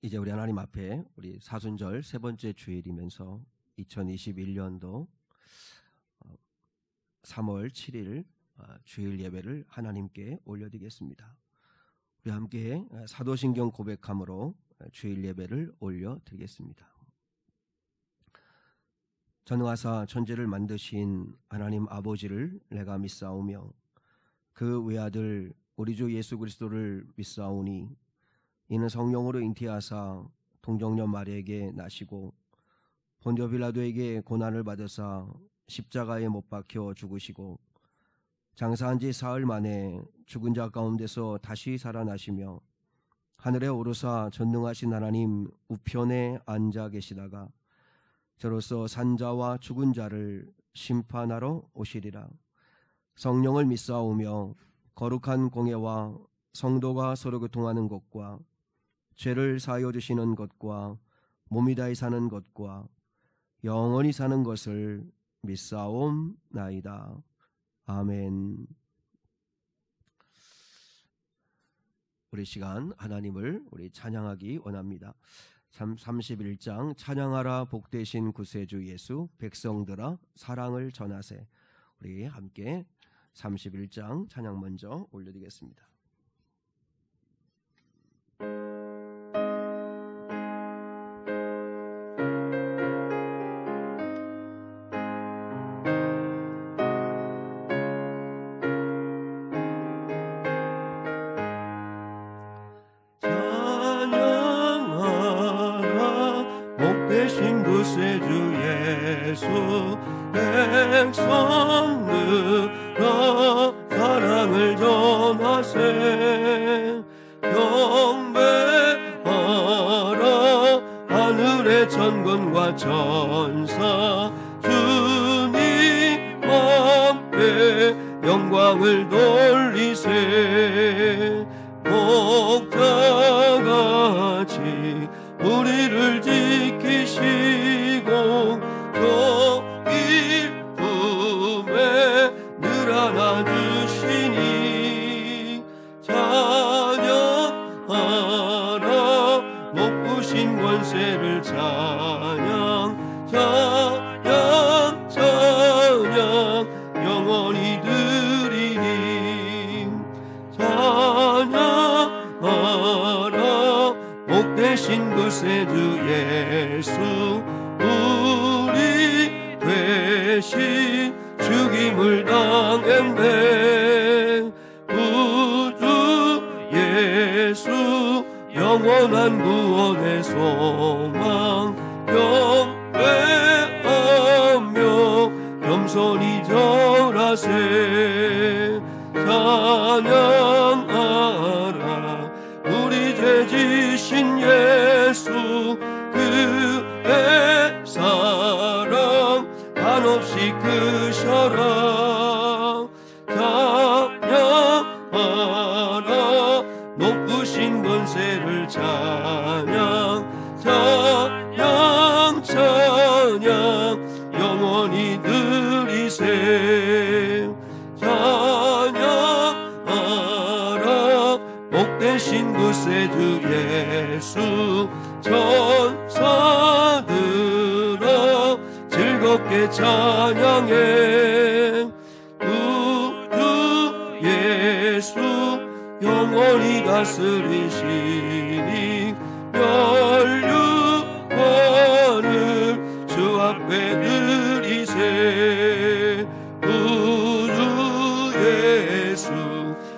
이제 우리 하나님 앞에 우리 사순절 세 번째 주일이면서 2021년도 3월 7일 주일 예배를 하나님께 올려드리겠습니다. 우리 함께 사도신경 고백함으로 주일 예배를 올려드리겠습니다. 전능하사 천지를 만드신 하나님 아버지를 내가 믿사오며 그 외아들 우리 주 예수 그리스도를 믿사오니 이는 성령으로 잉태하사 동정녀 마리아에게 나시고 본디오 빌라도에게 고난을 받으사 십자가에 못 박혀 죽으시고 장사한 지 사흘 만에 죽은 자 가운데서 다시 살아나시며 하늘에 오르사 전능하신 하나님 우편에 앉아 계시다가 저로서 산자와 죽은 자를 심판하러 오시리라. 성령을 믿사오며 거룩한 공예와 성도가 서로 교통하는 것과 죄를 사하여 주시는 것과 몸이 다히 사는 것과 영원히 사는 것을 믿사옵나이다. 아멘. 우리 시간 하나님을 우리 찬양하기 원합니다. 31장 찬양하라 복되신 구세주 예수 백성들아 사랑을 전하세. 우리 함께 31장 찬양 먼저 올려드리겠습니다. 복되신 구세주 예수 백성들아 사랑을 전하세. 경배하라 하늘의 천군과 천사 주님 앞에 영광을 돌리세. 목자같이 우리를 지키시고 저 기쁨에 늘 안아주시니 찬양하라 높으신 권세를 찬양 찬양 찬양 영원히 드리니 찬양하라 복되신 구세주 예수 우리 되신 죽임을 당했네. 구주 예수 영원한 구원의 소망 경배하며 겸손히 절하세. 찬양하라 우리 죄 지신 예수 그의 사랑 한없이 크셔라. 찬양하라 높으신 권세를 찬양 찬양 찬양 영원히 드리세. 찬양하라 복되신 구세주 예수 천사들아 즐겁게 찬양해. 구주 예수 영원히 다스리시니 멸류관을 주 앞에 드리세. 구주 예수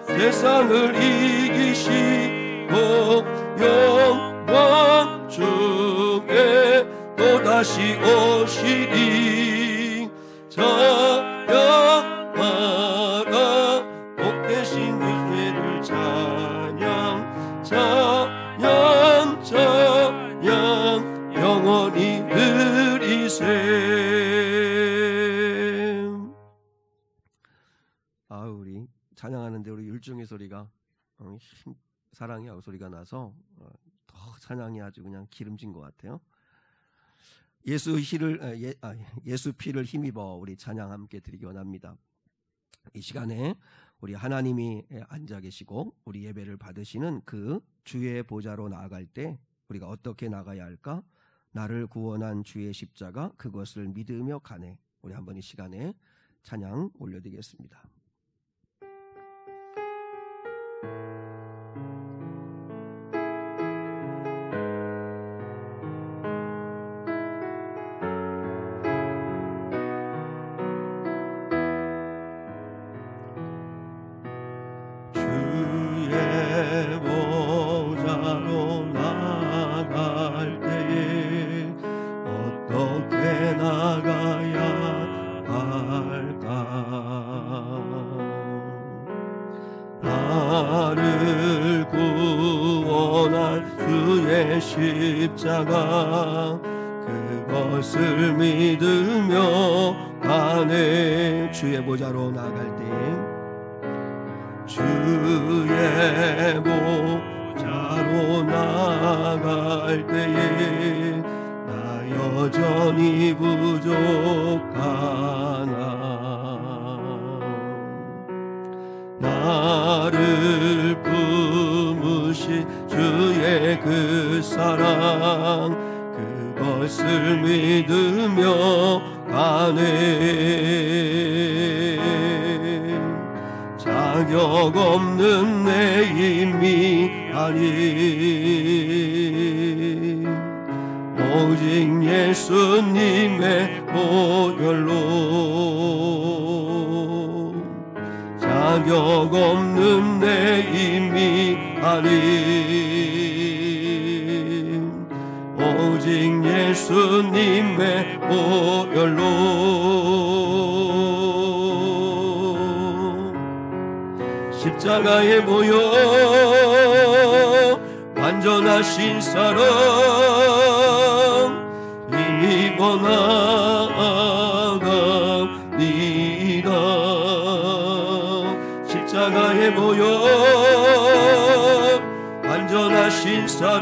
세상을 이기시고 영광 중에 또다시 오시리. 찬양하라 복되신 구세를 찬양 찬양 찬양 영원히 드리세. 우리 찬양하는데 우리 율중의 소리가 사랑의 소리가 나서 더 찬양이 아주 그냥 기름진 것 같아요. 예수 피를 힘입어 우리 찬양 함께 드리기 원합니다. 이 시간에 우리 하나님이 앉아 계시고 우리 예배를 받으시는 그 주의 보좌로 나아갈 때 우리가 어떻게 나가야 할까? 나를 구원한 주의 십자가 그것을 믿으며 가네. 우리 한번 이 시간에 찬양 올려드리겠습니다. 보좌로 나갈 때에 어떻게 나가야 할까? 나를 구원한 주의 십자가 그것을 믿으며 가네. 주의 보좌로 나갈 때에 주의 보좌로 나갈 때에 나 여전히 부족하나. 나를 품으신 주의 그 사랑 그것을 믿으며 가네. 자격 없는 내 힘이 아닌 오직 예수님의 보혈로 자격 없는 내 힘이 아닌 오직 예수님의 보혈로 십자가에 모여 완전하신 사랑 힘입어 나아갑니다. 십자가에 모여 완전하신 사랑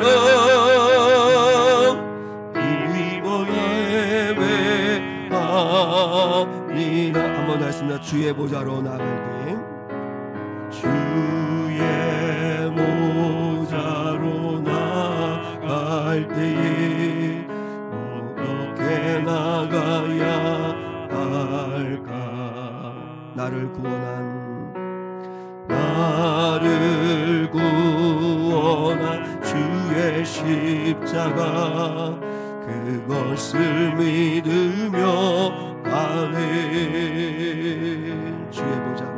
힘입어 예배합니다. 한번 하겠습니다. 주의 보좌로 나갈 때 주의 보좌로 나갈 때에 어떻게 나가야 할까? 나를 구원한 주의 십자가 그것을 믿으며 가네. 주의 보좌로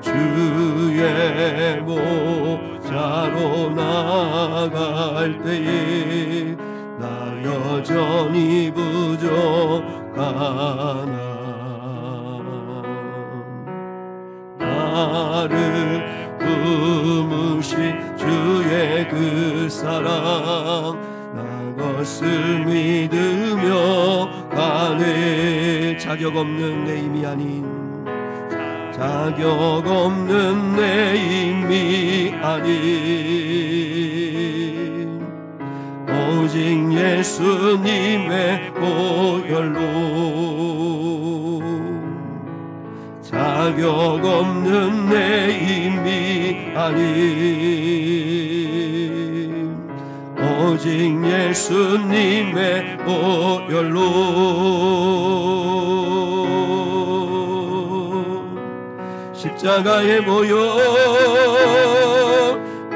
주의 보좌로 나갈 때에 나 여전히 부족하나. 나를 품으신 주의 그 사랑 그것을 믿으며 가네. 자격 없는 내 힘이 아닌 자격 없는 내 힘이 아닌 오직 예수님의 보혈로 자격 없는 내 힘이 아닌 오직 예수님의 보혈로 십자가에 모여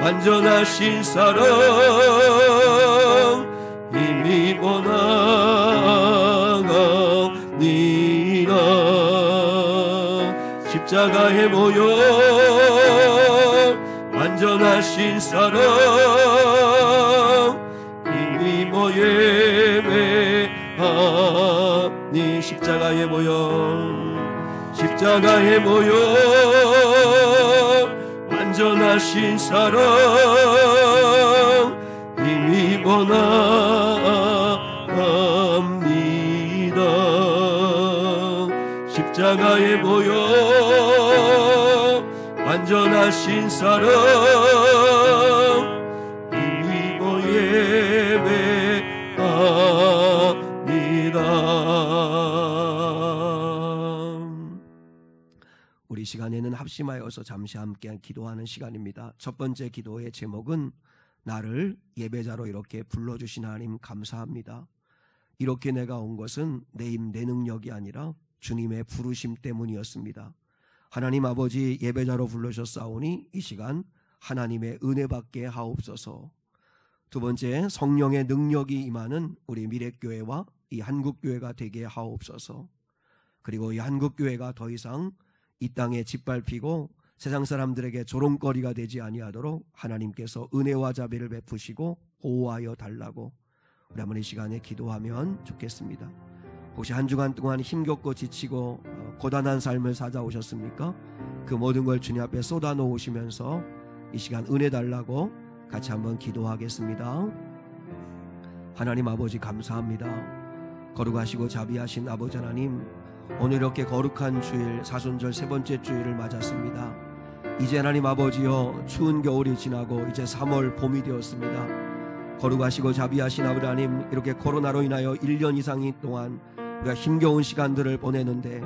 완전하신 사랑 힘입어 나갑니다. 십자가에 모여 완전하신 사랑 힘입어 예배하니. 십자가에 모여 완전하신 사랑 힘입어 나갑니다. 십자가에 모여 완전하신 사랑 힘입어 예배합니다. 우리 시간에는 합심하여서 잠시 함께 기도하는 시간입니다. 첫 번째 기도의 제목은 나를 예배자로 이렇게 불러주신 하나님 감사합니다. 이렇게 내가 온 것은 내 힘, 내 능력이 아니라 주님의 부르심 때문이었습니다. 하나님 아버지 예배자로 불러주셨사오니 이 시간 하나님의 은혜 받게 하옵소서. 두 번째, 성령의 능력이 임하는 우리 미래교회와 이 한국교회가 되게 하옵소서. 그리고 이 한국교회가 더 이상 이 땅에 짓밟히고 세상 사람들에게 조롱거리가 되지 아니하도록 하나님께서 은혜와 자비를 베푸시고 보호하여 달라고 우리 한번 이 시간에 기도하면 좋겠습니다. 혹시 한 주간 동안 힘겹고 지치고 고단한 삶을 살아오셨습니까? 그 모든 걸 주님 앞에 쏟아놓으시면서 이 시간 은혜 달라고 같이 한번 기도하겠습니다. 하나님 아버지 감사합니다. 거룩하시고 자비하신 아버지 하나님, 오늘 이렇게 거룩한 주일 사순절 세 번째 주일을 맞았습니다. 이제 하나님 아버지여 추운 겨울이 지나고 이제 3월 봄이 되었습니다. 거룩하시고 자비하신 아버지 하나님, 이렇게 코로나로 인하여 1년 이상 동안 우리가 힘겨운 시간들을 보내는데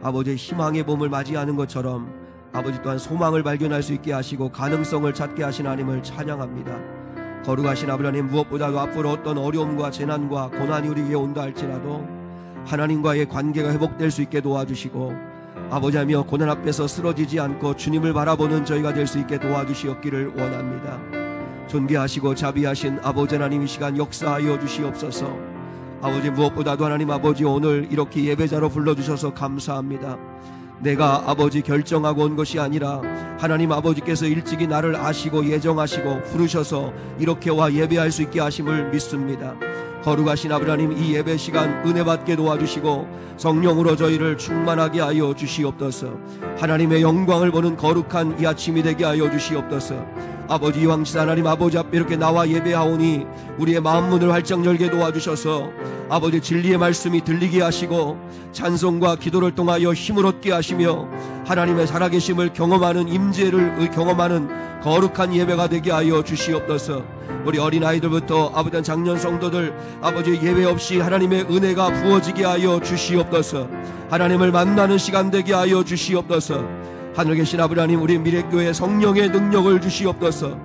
아버지의 희망의 봄을 맞이하는 것처럼 아버지 또한 소망을 발견할 수 있게 하시고 가능성을 찾게 하신 하나님을 찬양합니다. 거룩하신 아버지 하나님, 무엇보다도 앞으로 어떤 어려움과 재난과 고난이 우리에게 온다 할지라도 하나님과의 관계가 회복될 수 있게 도와주시고 아버지 하며 고난 앞에서 쓰러지지 않고 주님을 바라보는 저희가 될 수 있게 도와주시옵기를 원합니다. 존귀하시고 자비하신 아버지 하나님, 이 시간 역사하여 주시옵소서. 아버지, 무엇보다도 하나님 아버지 오늘 이렇게 예배자로 불러주셔서 감사합니다. 내가 아버지 결정하고 온 것이 아니라 하나님 아버지께서 일찍이 나를 아시고 예정하시고 부르셔서 이렇게 와 예배할 수 있게 하심을 믿습니다. 거룩하신 아버지 하나님, 이 예배 시간 은혜 받게 도와주시고 성령으로 저희를 충만하게 하여 주시옵소서. 하나님의 영광을 보는 거룩한 이 아침이 되게 하여 주시옵소서. 아버지, 이왕시다 하나님 아버지 앞에 이렇게 나와 예배하오니 우리의 마음 문을 활짝 열게 도와주셔서 아버지 진리의 말씀이 들리게 하시고 찬송과 기도를 통하여 힘을 얻게 하시며 하나님의 살아계심을 경험하는 임재를 경험하는 거룩한 예배가 되게 하여 주시옵소서. 우리 어린아이들부터 아버지 작년 성도들 아버지 예배 없이 하나님의 은혜가 부어지게 하여 주시옵소서. 하나님을 만나는 시간 되게 하여 주시옵소서. 하늘 계신 아버지 하나님, 우리 미래교회 성령의 능력을 주시옵소서.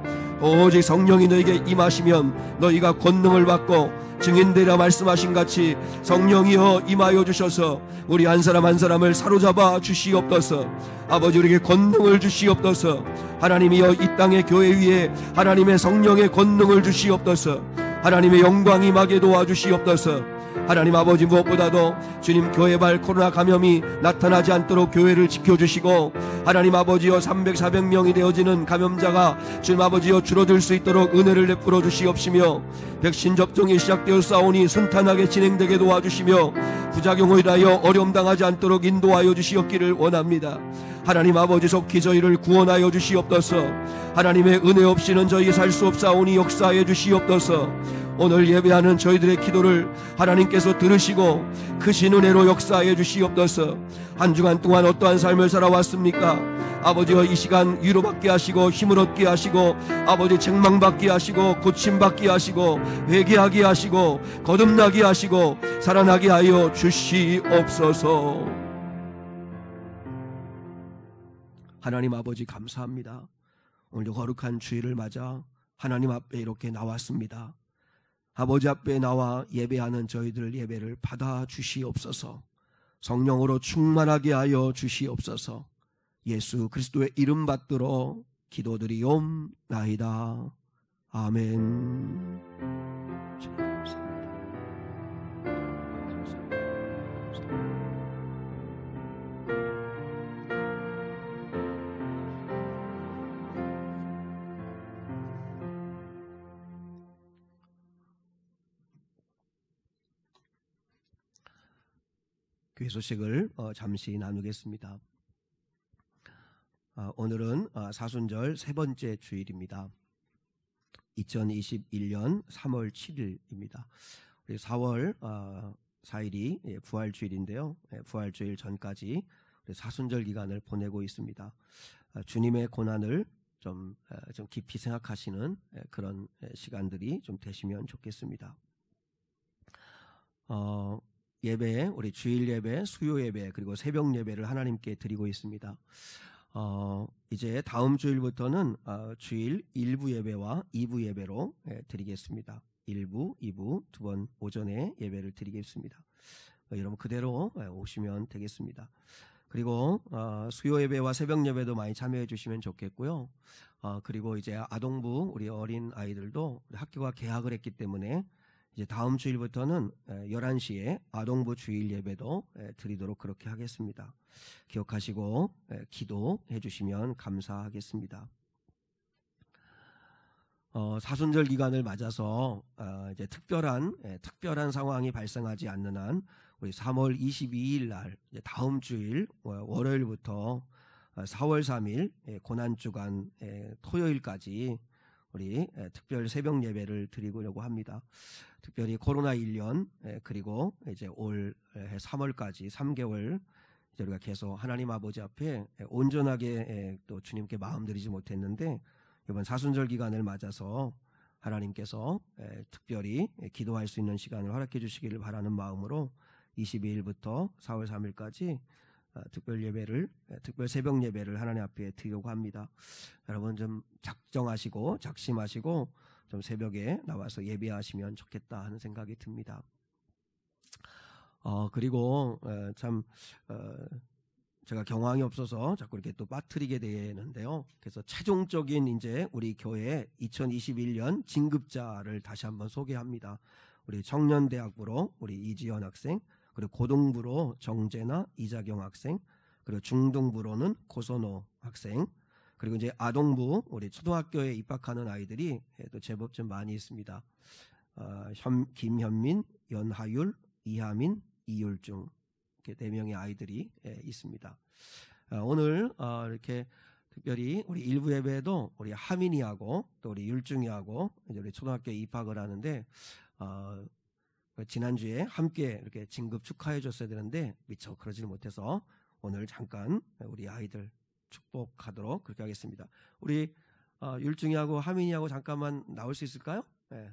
오직 성령이 너에게 임하시면 너희가 권능을 받고 증인되라 말씀하신 같이 성령이여 임하여 주셔서 우리 한 사람 한 사람을 사로잡아 주시옵소서. 아버지, 우리에게 권능을 주시옵소서. 하나님이여 이 땅의 교회 위에 하나님의 성령의 권능을 주시옵소서. 하나님의 영광이 임하게 도와주시옵소서. 하나님 아버지, 무엇보다도 주님 교회발 코로나 감염이 나타나지 않도록 교회를 지켜주시고 하나님 아버지여 300, 400명이 되어지는 감염자가 주님 아버지여 줄어들 수 있도록 은혜를 베풀어 주시옵시며 백신 접종이 시작되었사오니 순탄하게 진행되게 도와주시며 부작용을 인하여 어려움 당하지 않도록 인도하여 주시옵기를 원합니다. 하나님 아버지, 속히 저희를 구원하여 주시옵소서. 하나님의 은혜 없이는 저희 살 수 없사오니 역사하여 주시옵소서. 오늘 예배하는 저희들의 기도를 하나님께서 들으시고 크신 은혜로 역사하여 주시옵소서. 한 주간 동안 어떠한 삶을 살아왔습니까? 아버지여, 이 시간 위로받게 하시고 힘을 얻게 하시고 아버지 책망받게 하시고 고침받게 하시고 회개하게 하시고 거듭나게 하시고 살아나게 하여 주시옵소서. 하나님 아버지 감사합니다. 오늘도 거룩한 주일을 맞아 하나님 앞에 이렇게 나왔습니다. 아버지 앞에 나와 예배하는 저희들 예배를 받아 주시옵소서. 성령으로 충만하게 하여 주시옵소서. 예수 그리스도의 이름 받들어 기도드리옵나이다. 아멘. 교회 소식을 잠시 나누겠습니다. 오늘은 사순절 세 번째 주일입니다. 2021년 3월 7일입니다. 우리 4월 4일이 부활주일인데요. 부활주일 전까지 사순절 기간을 보내고 있습니다. 주님의 고난을 좀 깊이 생각하시는 그런 시간들이 좀 되시면 좋겠습니다. 예배, 우리 주일 예배, 수요 예배, 그리고 새벽 예배를 하나님께 드리고 있습니다. 이제 다음 주일부터는 주일 1부 예배와 2부 예배로 드리겠습니다. 1부, 2부 두 번 오전에 예배를 드리겠습니다. 여러분 그대로 오시면 되겠습니다. 그리고 수요 예배와 새벽 예배도 많이 참여해 주시면 좋겠고요. 그리고 이제 아동부 우리 어린 아이들도 학교가 개학을 했기 때문에 이제 다음 주일부터는 11시에 아동부 주일 예배도 드리도록 그렇게 하겠습니다. 기억하시고 기도해 주시면 감사하겠습니다. 사순절 기간을 맞아서 이제 특별한 상황이 발생하지 않는 한 우리 3월 22일 날 다음 주일 월요일부터 4월 3일 고난주간 토요일까지 우리 특별 새벽 예배를 드리려고 합니다. 특별히 코로나 1년 그리고 이제 올 3월까지 3개월 이제 우리가 계속 하나님 아버지 앞에 온전하게 또 주님께 마음 드리지 못했는데 이번 사순절 기간을 맞아서 하나님께서 특별히 기도할 수 있는 시간을 허락해 주시기를 바라는 마음으로 22일부터 4월 3일까지 특별 새벽 예배를 하나님 앞에 드리려고 합니다. 여러분 좀 작심하시고 좀 새벽에 나와서 예배하시면 좋겠다 하는 생각이 듭니다. 그리고 제가 경황이 없어서 자꾸 이렇게 또 빠뜨리게 되는데요. 그래서 최종적인 이제 우리 교회 2021년 진급자를 다시 한번 소개합니다. 우리 청년대학부로 우리 이지연 학생, 그리고 고등부로 정재나 이자경 학생, 그리고 중등부로는 고선호 학생, 그리고 이제 아동부 우리 초등학교에 입학하는 아이들이 또 제법 좀 많이 있습니다. 김현민, 연하율, 이하민, 이율중 이렇게 4명의 아이들이 있습니다. 오늘 이렇게 특별히 우리 일부 예배에도 우리 하민이하고 또 우리 율중이하고 이제 우리 초등학교에 입학을 하는데 지난주에 함께 이렇게 진급 축하해 줬어야 되는데 미처 그러지를 못해서 오늘 잠깐 우리 아이들 축복하도록 그렇게 하겠습니다. 우리 율중이하고 하민이하고 잠깐만 나올 수 있을까요? 네.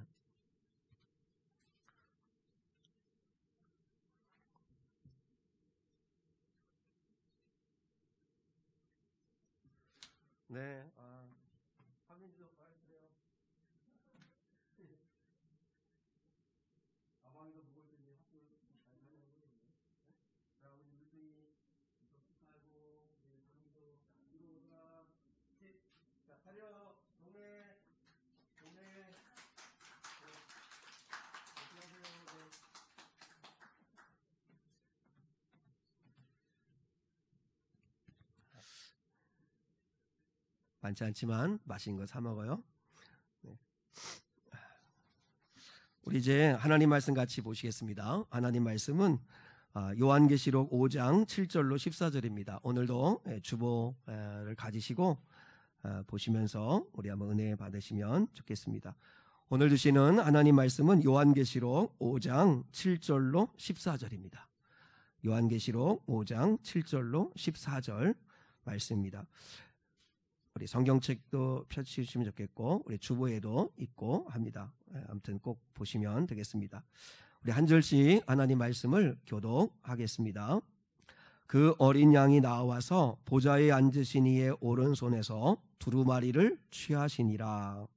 네. 하민이도 말해주세요. 아방이도 보고 있는데 학교 잘 다녀오고 자 우리 율중이 축하하고 우리 하민이도 뒤로 오자. 자 차려 동네 많지 않지만 맛있는 거 사 먹어요. 네. 우리 이제 하나님 말씀 같이 보시겠습니다. 하나님 말씀은 요한계시록 5장 7절로 14절입니다. 오늘도 주보를 가지시고 보시면서 우리 한번 은혜 받으시면 좋겠습니다. 오늘 주시는 하나님 말씀은 요한계시록 5장 7절로 14절입니다. 요한계시록 5장 7절로 14절 말씀입니다. 우리 성경책도 펼치시면 좋겠고 우리 주보에도 있고 합니다. 아무튼 꼭 보시면 되겠습니다. 우리 한 절씩 하나님 말씀을 교독하겠습니다. 그 어린 양이 나와서 보좌에 앉으신 이의 오른손에서 두루마리를 취하시니라.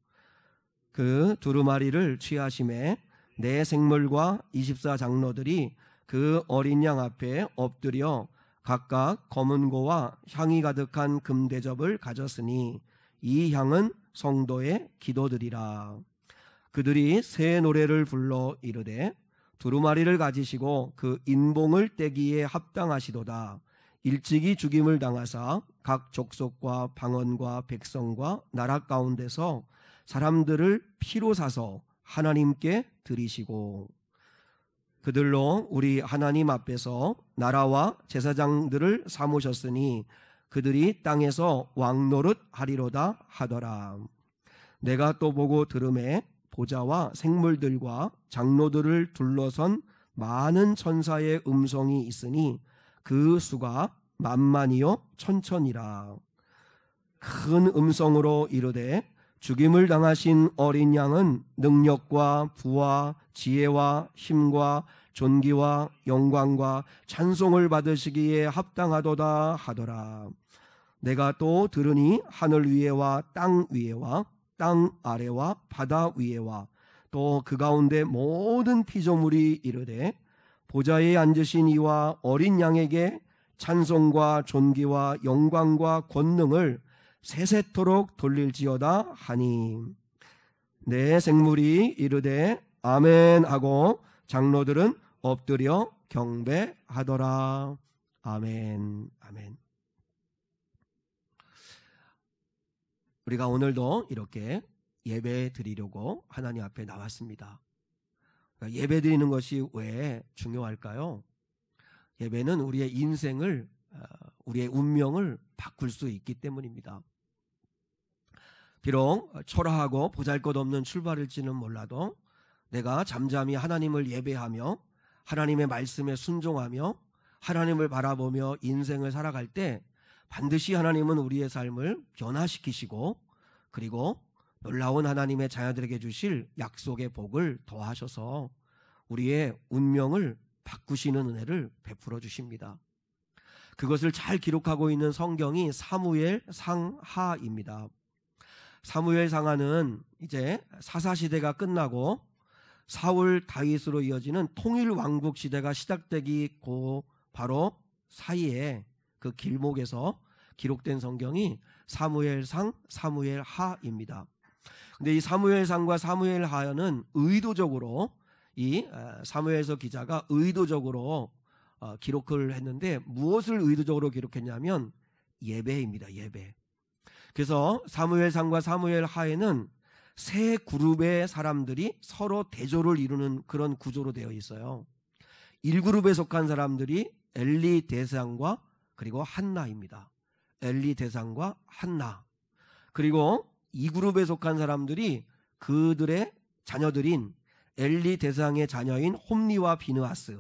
그 두루마리를 취하심에 네 생물과 24장로들이 그 어린 양 앞에 엎드려 각각 검은고와 향이 가득한 금대접을 가졌으니 이 향은 성도의 기도들이라. 그들이 새 노래를 불러 이르되 두루마리를 가지시고 그 인봉을 떼기에 합당하시도다. 일찍이 죽임을 당하사 각 족속과 방언과 백성과 나라 가운데서 사람들을 피로 사서 하나님께 드리시고 그들로 우리 하나님 앞에서 나라와 제사장들을 삼으셨으니 그들이 땅에서 왕노릇 하리로다 하더라. 내가 또 보고 들음에 보좌와 생물들과 장로들을 둘러선 많은 천사의 음성이 있으니 그 수가 만만이요 천천이라. 큰 음성으로 이르되 죽임을 당하신 어린 양은 능력과 부와 지혜와 힘과 존귀와 영광과 찬송을 받으시기에 합당하도다 하더라. 내가 또 들으니 하늘 위에와 땅 위에와 땅 아래와 바다 위에와 또 그 가운데 모든 피조물이 이르되 보좌에 앉으신 이와 어린 양에게 찬송과 존귀와 영광과 권능을 세세토록 돌릴지어다 하니 내 생물이 이르되 아멘 하고 장로들은 엎드려 경배하더라. 아멘. 아멘. 우리가 오늘도 이렇게 예배 드리려고 하나님 앞에 나왔습니다. 예배 드리는 것이 왜 중요할까요? 예배는 우리의 인생을, 우리의 운명을 바꿀 수 있기 때문입니다. 비록 초라하고 보잘것없는 출발일지는 몰라도 내가 잠잠히 하나님을 예배하며 하나님의 말씀에 순종하며 하나님을 바라보며 인생을 살아갈 때 반드시 하나님은 우리의 삶을 변화시키시고 그리고 놀라운 하나님의 자녀들에게 주실 약속의 복을 더하셔서 우리의 운명을 바꾸시는 은혜를 베풀어 주십니다. 그것을 잘 기록하고 있는 성경이 사무엘 상하입니다. 사무엘 상하는 이제 사사시대가 끝나고 사울 다윗으로 이어지는 통일왕국 시대가 시작되기 바로 사이에 그 길목에서 기록된 성경이 사무엘상, 사무엘하입니다. 근데 이 사무엘상과 사무엘하는 의도적으로 이 사무엘서 기자가 의도적으로 기록을 했는데 무엇을 의도적으로 기록했냐면 예배입니다. 예배. 그래서 사무엘상과 사무엘하에는 세 그룹의 사람들이 서로 대조를 이루는 그런 구조로 되어 있어요. 1그룹에 속한 사람들이 엘리 대상과 그리고 한나입니다. 엘리 대상과 한나. 그리고 2그룹에 속한 사람들이 그들의 자녀들인 엘리 대상의 자녀인 홈리와 비느하스,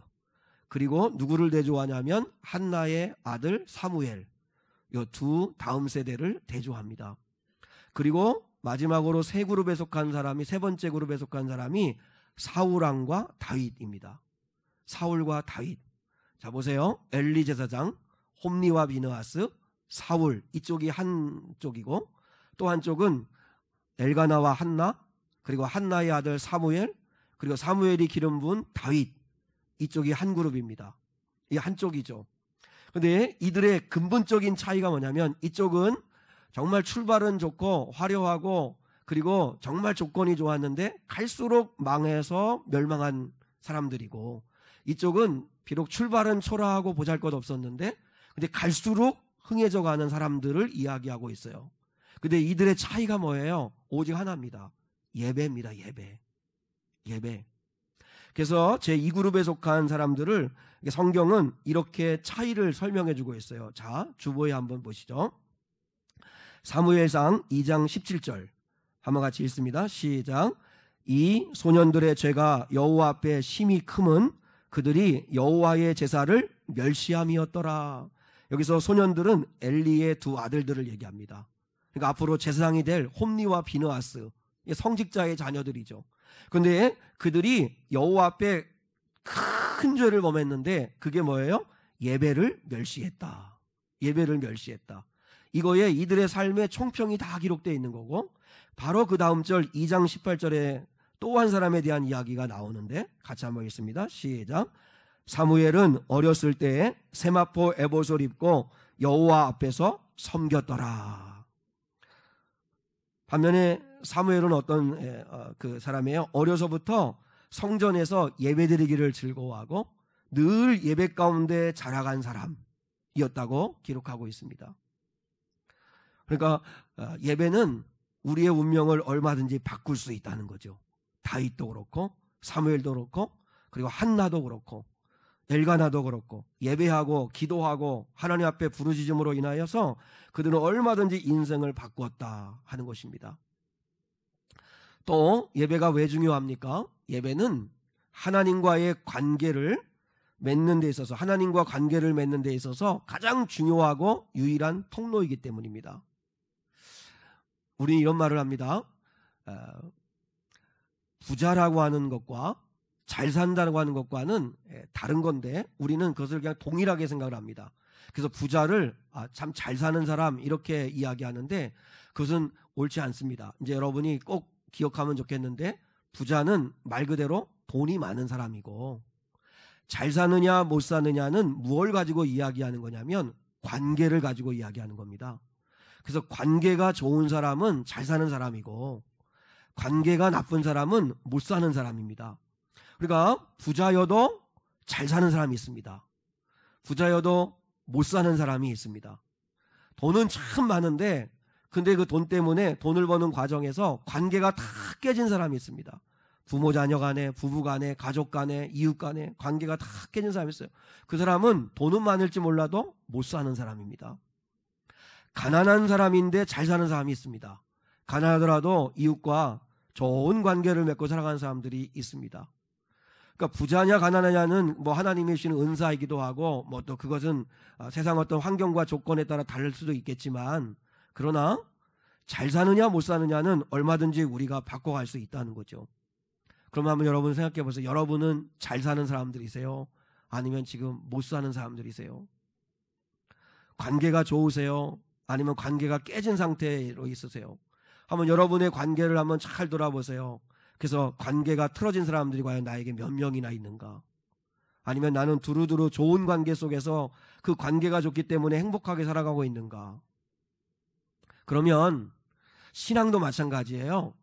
그리고 누구를 대조하냐면 한나의 아들 사무엘, 이 두 다음 세대를 대조합니다. 그리고 마지막으로 세 그룹에 속한 사람이, 세 번째 그룹에 속한 사람이 사울왕과 다윗입니다. 사울과 다윗. 자 보세요. 엘리 제사장, 홈리와 비느하스, 사울, 이쪽이 한쪽이고 또 한쪽은 엘가나와 한나, 그리고 한나의 아들 사무엘, 그리고 사무엘이 기름 부은 다윗, 이쪽이 한 그룹입니다. 이 한쪽이죠. 그런데 이들의 근본적인 차이가 뭐냐면 이쪽은 정말 출발은 좋고 화려하고 그리고 정말 조건이 좋았는데 갈수록 망해서 멸망한 사람들이고, 이쪽은 비록 출발은 초라하고 보잘것없었는데 근데 갈수록 흥해져 가는 사람들을 이야기하고 있어요. 근데 이들의 차이가 뭐예요? 오직 하나입니다. 예배입니다. 예배. 예배. 그래서 제2그룹에 속한 사람들을 성경은 이렇게 차이를 설명해 주고 있어요. 자, 주보에 한번 보시죠. 사무엘상 2장 17절 한번 같이 읽습니다. 시작. 이 소년들의 죄가 여호와 앞에 심히 크면 그들이 여호와의 제사를 멸시함이었더라. 여기서 소년들은 엘리의 두 아들들을 얘기합니다. 그러니까 앞으로 제사장이 될 홈리와 비느하스, 성직자의 자녀들이죠. 그런데 그들이 여호와 앞에 큰 죄를 범했는데 그게 뭐예요? 예배를 멸시했다. 예배를 멸시했다. 이거에 이들의 삶의 총평이 다 기록되어 있는 거고, 바로 그 다음 절 2장 18절에 또 한 사람에 대한 이야기가 나오는데 같이 한번 읽습니다. 시작. 사무엘은 어렸을 때에 세마포 에봇을 입고 여호와 앞에서 섬겼더라. 반면에 사무엘은 어떤 그 사람이에요? 어려서부터 성전에서 예배드리기를 즐거워하고 늘 예배 가운데 자라간 사람이었다고 기록하고 있습니다. 그러니까 예배는 우리의 운명을 얼마든지 바꿀 수 있다는 거죠. 다윗도 그렇고 사무엘도 그렇고 그리고 한나도 그렇고 엘가나도 그렇고 예배하고 기도하고 하나님 앞에 부르짖음으로 인하여서 그들은 얼마든지 인생을 바꾸었다 하는 것입니다. 또 예배가 왜 중요합니까? 예배는 하나님과의 관계를 맺는 데 있어서, 하나님과 관계를 맺는 데 있어서 가장 중요하고 유일한 통로이기 때문입니다. 우리는 이런 말을 합니다. 부자라고 하는 것과 잘 산다고 하는 것과는 다른 건데 우리는 그것을 그냥 동일하게 생각을 합니다. 그래서 부자를 참 잘 사는 사람 이렇게 이야기하는데 그것은 옳지 않습니다. 이제 여러분이 꼭 기억하면 좋겠는데 부자는 말 그대로 돈이 많은 사람이고 잘 사느냐 못 사느냐는 무엇을 가지고 이야기하는 거냐면 관계를 가지고 이야기하는 겁니다. 그래서 관계가 좋은 사람은 잘 사는 사람이고 관계가 나쁜 사람은 못 사는 사람입니다. 그러니까 부자여도 잘 사는 사람이 있습니다. 부자여도 못 사는 사람이 있습니다. 돈은 참 많은데 근데 그 돈 때문에 돈을 버는 과정에서 관계가 다 깨진 사람이 있습니다. 부모 자녀 간에, 부부 간에, 가족 간에, 이웃 간에 관계가 다 깨진 사람이 있어요. 그 사람은 돈은 많을지 몰라도 못 사는 사람입니다. 가난한 사람인데 잘 사는 사람이 있습니다. 가난하더라도 이웃과 좋은 관계를 맺고 살아가는 사람들이 있습니다. 그러니까 부자냐 가난하냐는 뭐 하나님이 주시는 은사이기도 하고 뭐 또 그것은 세상 어떤 환경과 조건에 따라 다를 수도 있겠지만 그러나 잘 사느냐 못 사느냐는 얼마든지 우리가 바꿔갈 수 있다는 거죠. 그럼 한번 여러분 생각해 보세요. 여러분은 잘 사는 사람들이세요? 아니면 지금 못 사는 사람들이세요? 관계가 좋으세요? 아니면 관계가 깨진 상태로 있으세요? 한번 여러분의 관계를 한번 잘 돌아보세요. 그래서 관계가 틀어진 사람들이 과연 나에게 몇 명이나 있는가? 아니면 나는 두루두루 좋은 관계 속에서 그 관계가 좋기 때문에 행복하게 살아가고 있는가? 그러면 신앙도 마찬가지예요.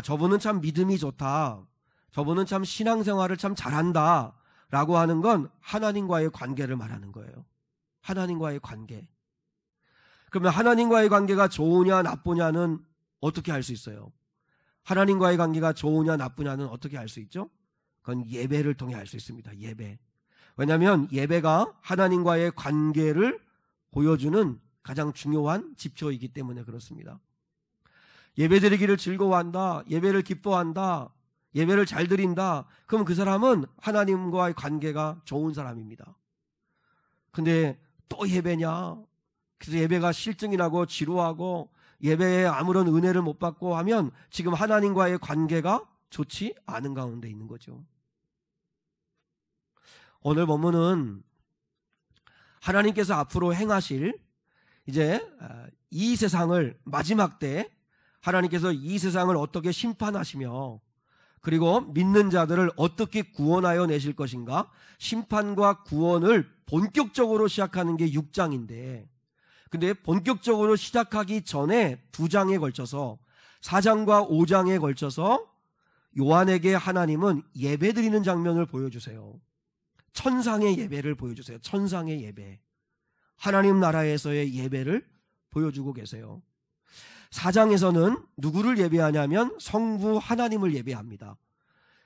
저분은 참 믿음이 좋다. 저분은 참 신앙생활을 참 잘한다 라고 하는 건 하나님과의 관계를 말하는 거예요. 하나님과의 관계. 그러면 하나님과의 관계가 좋으냐 나쁘냐는 어떻게 알 수 있어요? 하나님과의 관계가 좋으냐 나쁘냐는 어떻게 알 수 있죠? 그건 예배를 통해 알 수 있습니다. 예배. 왜냐하면 예배가 하나님과의 관계를 보여주는 가장 중요한 지표이기 때문에 그렇습니다. 예배드리기를 즐거워한다, 예배를 기뻐한다, 예배를 잘 드린다, 그럼 그 사람은 하나님과의 관계가 좋은 사람입니다. 근데 또 예배냐? 그래서 예배가 실증이 나고 지루하고 예배에 아무런 은혜를 못 받고 하면 지금 하나님과의 관계가 좋지 않은 가운데 있는 거죠. 오늘 본문은 하나님께서 앞으로 행하실 이제 이 세상을 마지막 때 하나님께서 이 세상을 어떻게 심판하시며 그리고 믿는 자들을 어떻게 구원하여 내실 것인가, 심판과 구원을 본격적으로 시작하는 게 6장인데 근데 본격적으로 시작하기 전에 2장에 걸쳐서 4장과 5장에 걸쳐서 요한에게 하나님은 예배드리는 장면을 보여주세요. 천상의 예배를 보여주세요. 천상의 예배. 하나님 나라에서의 예배를 보여주고 계세요. 4장에서는 누구를 예배하냐면 성부 하나님을 예배합니다.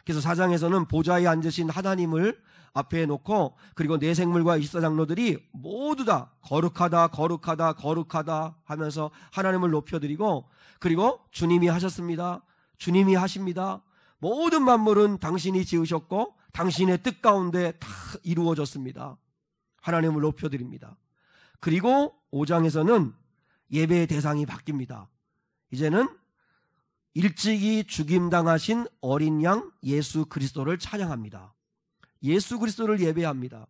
그래서 4장에서는 보좌에 앉으신 하나님을 앞에 놓고 그리고 네 생물과 24장로들이 모두 다 거룩하다 거룩하다 거룩하다 하면서 하나님을 높여드리고 그리고 주님이 하셨습니다. 주님이 하십니다. 모든 만물은 당신이 지으셨고 당신의 뜻 가운데 다 이루어졌습니다. 하나님을 높여드립니다. 그리고 5장에서는 예배의 대상이 바뀝니다. 이제는 일찍이 죽임당하신 어린 양 예수 그리스도를 찬양합니다. 예수 그리스도를 예배합니다.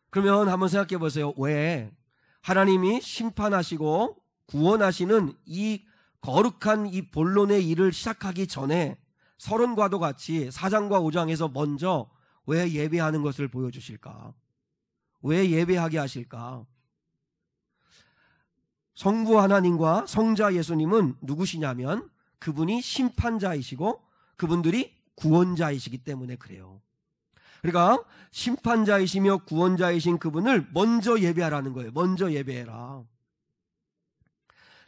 그러면 한번 생각해 보세요. 왜 하나님이 심판하시고 구원하시는 이 거룩한 이 본론의 일을 시작하기 전에 서론과도 같이 4장과 5장에서 먼저 왜 예배하는 것을 보여주실까? 왜 예배하게 하실까? 성부 하나님과 성자 예수님은 누구시냐면 그분이 심판자이시고 그분들이 구원자이시기 때문에 그래요. 그러니까 심판자이시며 구원자이신 그분을 먼저 예배하라는 거예요. 먼저 예배해라.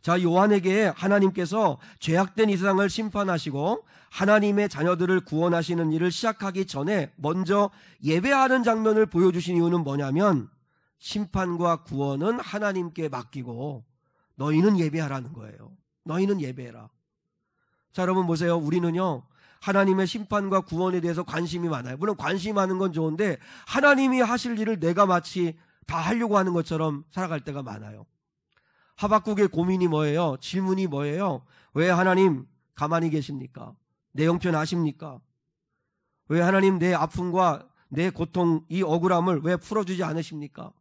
자, 요한에게 하나님께서 죄악된 이 세상을 심판하시고 하나님의 자녀들을 구원하시는 일을 시작하기 전에 먼저 예배하는 장면을 보여주신 이유는 뭐냐면 심판과 구원은 하나님께 맡기고 너희는 예배하라는 거예요. 너희는 예배해라. 자, 여러분 보세요. 우리는요 하나님의 심판과 구원에 대해서 관심이 많아요. 물론 관심이 많은 건 좋은데 하나님이 하실 일을 내가 마치 다 하려고 하는 것처럼 살아갈 때가 많아요. 하박국의 고민이 뭐예요? 질문이 뭐예요? 왜 하나님 가만히 계십니까? 내 형편 아십니까? 왜 하나님 내 아픔과 내 고통, 이 억울함을 왜 풀어주지 않으십니까?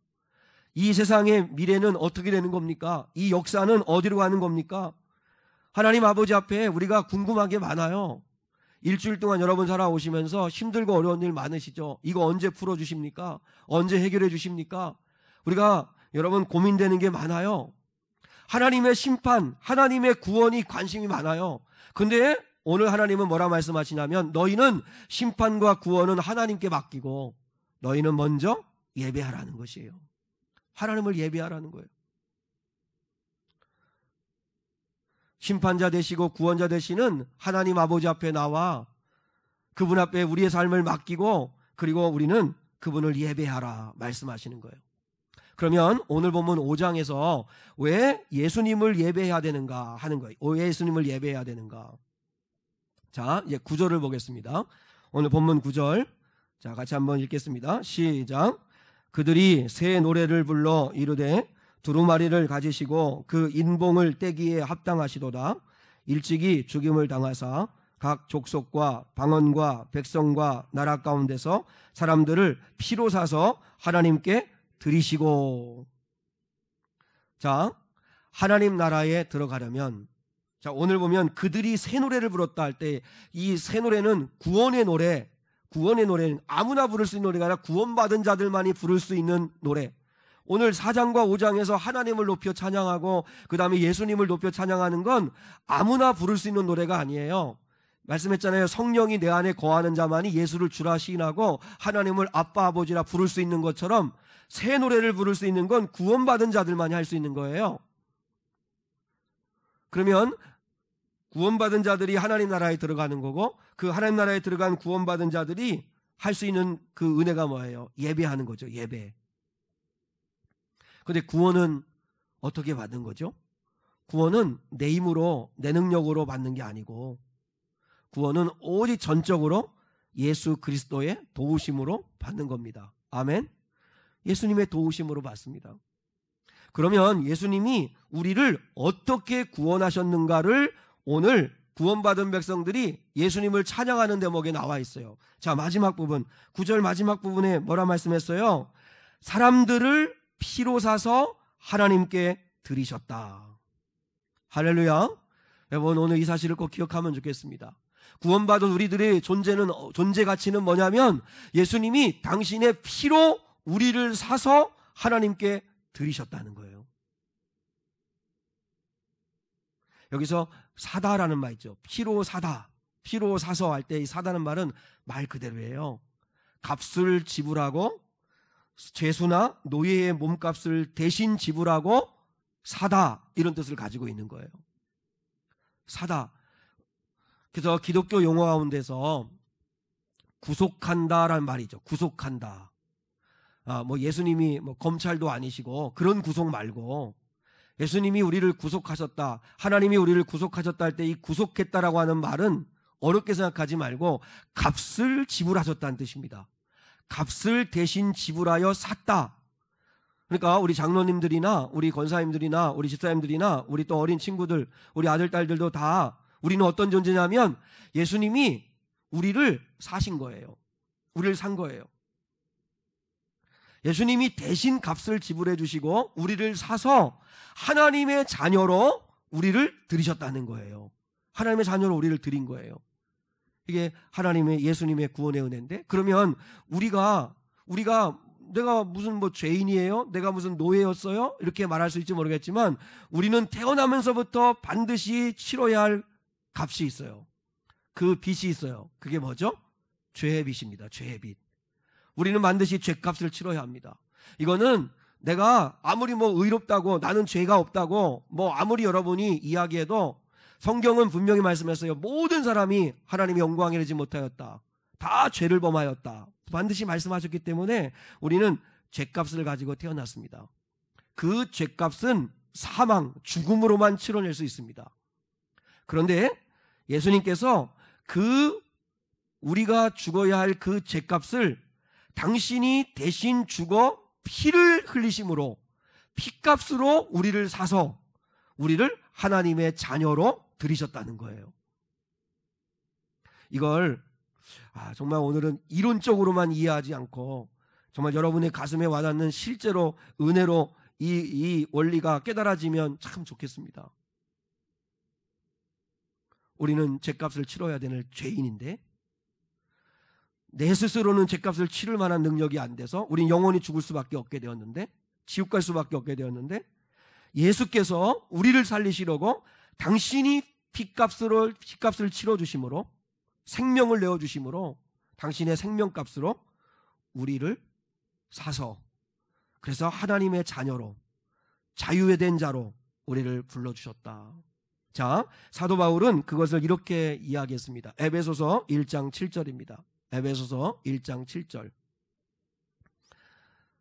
이 세상의 미래는 어떻게 되는 겁니까? 이 역사는 어디로 가는 겁니까? 하나님 아버지 앞에 우리가 궁금한 게 많아요. 일주일 동안 여러분 살아오시면서 힘들고 어려운 일 많으시죠? 이거 언제 풀어주십니까? 언제 해결해 주십니까? 우리가 여러분 고민되는 게 많아요. 하나님의 심판, 하나님의 구원이 관심이 많아요. 근데 오늘 하나님은 뭐라 말씀하시냐면 너희는 심판과 구원은 하나님께 맡기고 너희는 먼저 예배하라는 것이에요. 하나님을 예배하라는 거예요. 심판자 되시고 구원자 되시는 하나님 아버지 앞에 나와 그분 앞에 우리의 삶을 맡기고 그리고 우리는 그분을 예배하라 말씀하시는 거예요. 그러면 오늘 본문 5장에서 왜 예수님을 예배해야 되는가 하는 거예요. 왜 예수님을 예배해야 되는가? 자, 이제 9절을 보겠습니다. 오늘 본문 9절. 자, 같이 한번 읽겠습니다. 시작. 그들이 새 노래를 불러 이르되 두루마리를 가지시고 그 인봉을 떼기에 합당하시도다. 일찍이 죽임을 당하사 각 족속과 방언과 백성과 나라 가운데서 사람들을 피로 사서 하나님께 드리시고. 자, 하나님 나라에 들어가려면, 자, 오늘 보면 그들이 새 노래를 불렀다 할 때 이 새 노래는 구원의 노래, 구원의 노래는 아무나 부를 수 있는 노래가 아니라 구원받은 자들만이 부를 수 있는 노래. 오늘 4장과 5장에서 하나님을 높여 찬양하고 그 다음에 예수님을 높여 찬양하는 건 아무나 부를 수 있는 노래가 아니에요. 말씀했잖아요. 성령이 내 안에 거하는 자만이 예수를 주라 시인하고 하나님을 아빠 아버지라 부를 수 있는 것처럼 새 노래를 부를 수 있는 건 구원받은 자들만이 할 수 있는 거예요. 그러면 구원받은 자들이 하나님 나라에 들어가는 거고 그 하나님 나라에 들어간 구원받은 자들이 할 수 있는 그 은혜가 뭐예요? 예배하는 거죠. 예배. 그런데 구원은 어떻게 받는 거죠? 구원은 내 힘으로 내 능력으로 받는 게 아니고 구원은 오직 전적으로 예수 그리스도의 도우심으로 받는 겁니다. 아멘. 예수님의 도우심으로 받습니다. 그러면 예수님이 우리를 어떻게 구원하셨는가를 오늘 구원받은 백성들이 예수님을 찬양하는 대목에 나와 있어요. 자, 마지막 부분 9절 마지막 부분에 뭐라 말씀했어요? 사람들을 피로 사서 하나님께 드리셨다. 할렐루야. 여러분 오늘 이 사실을 꼭 기억하면 좋겠습니다. 구원받은 우리들의 존재 가치는 뭐냐면 예수님이 당신의 피로 우리를 사서 하나님께 드리셨다는 거예요. 여기서 사다라는 말 있죠. 피로 사다, 피로 사서 할 때 이 사다는 말은 말 그대로예요. 값을 지불하고 죄수나 노예의 몸값을 대신 지불하고 사다, 이런 뜻을 가지고 있는 거예요. 사다. 그래서 기독교 용어 가운데서 구속한다라는 말이죠. 구속한다. 뭐 예수님이 뭐 검찰도 아니시고 그런 구속 말고 예수님이 우리를 구속하셨다, 하나님이 우리를 구속하셨다 할 때 이 구속했다라고 하는 말은 어렵게 생각하지 말고 값을 지불하셨다는 뜻입니다. 값을 대신 지불하여 샀다. 그러니까 우리 장로님들이나 우리 권사님들이나 우리 집사님들이나 우리 또 어린 친구들, 우리 아들 딸들도 다 우리는 어떤 존재냐면 예수님이 우리를 사신 거예요. 우리를 산 거예요. 예수님이 대신 값을 지불해 주시고 우리를 사서 하나님의 자녀로 우리를 들이셨다는 거예요. 하나님의 자녀로 우리를 드린 거예요. 이게 하나님의 예수님의 구원의 은혜인데, 그러면 우리가 내가 무슨 뭐 죄인이에요? 내가 무슨 노예였어요? 이렇게 말할 수 있을지 모르겠지만 우리는 태어나면서부터 반드시 치러야 할 값이 있어요. 그 빚이 있어요. 그게 뭐죠? 죄의 빚입니다. 죄의 빚. 우리는 반드시 죄값을 치러야 합니다. 이거는 내가 아무리 뭐 의롭다고, 나는 죄가 없다고 뭐 아무리 여러분이 이야기해도 성경은 분명히 말씀했어요. 모든 사람이 하나님의 영광에 이르지 못하였다. 다 죄를 범하였다. 반드시 말씀하셨기 때문에 우리는 죄값을 가지고 태어났습니다. 그 죄값은 사망, 죽음으로만 치러낼 수 있습니다. 그런데 예수님께서 우리가 죽어야 할 그 죄값을 당신이 대신 죽어 피를 흘리심으로, 피값으로 우리를 사서 우리를 하나님의 자녀로 들이셨다는 거예요. 이걸 정말 오늘은 이론적으로만 이해하지 않고 정말 여러분의 가슴에 와닿는 실제로 은혜로 이 원리가 깨달아지면 참 좋겠습니다. 우리는 죄값을 치러야 되는 죄인인데 내 스스로는 죄값을 치를 만한 능력이 안 돼서 우린 영원히 죽을 수밖에 없게 되었는데, 지옥 갈 수밖에 없게 되었는데, 예수께서 우리를 살리시려고 당신이 피값을 치러주심으로, 생명을 내어주심으로, 당신의 생명값으로 우리를 사서, 그래서 하나님의 자녀로, 자유의 자로 우리를 불러주셨다. 자, 사도 바울은 그것을 이렇게 이야기했습니다. 에베소서 1장 7절입니다. 에베소서 1장 7절.